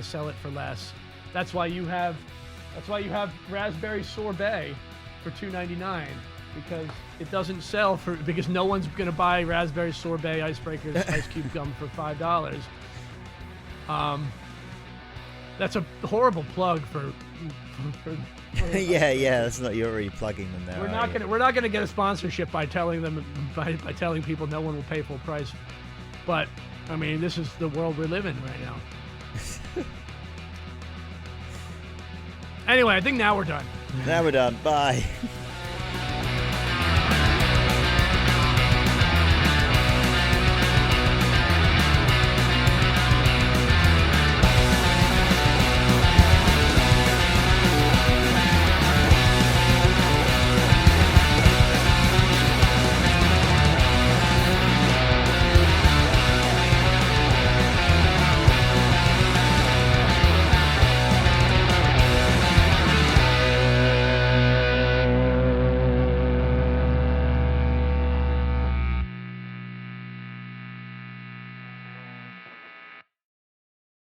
sell it for less. That's why you have raspberry sorbet for $2.99, because it doesn't sell because no one's gonna buy raspberry sorbet Icebreakers Ice Cube gum for $5. That's a horrible plug for yeah. That's not, you're already plugging them there. We're not gonna get a sponsorship by telling people no one will pay full price. But this is the world we're living in right now. Anyway, I think now we're done. Now we're done. Bye.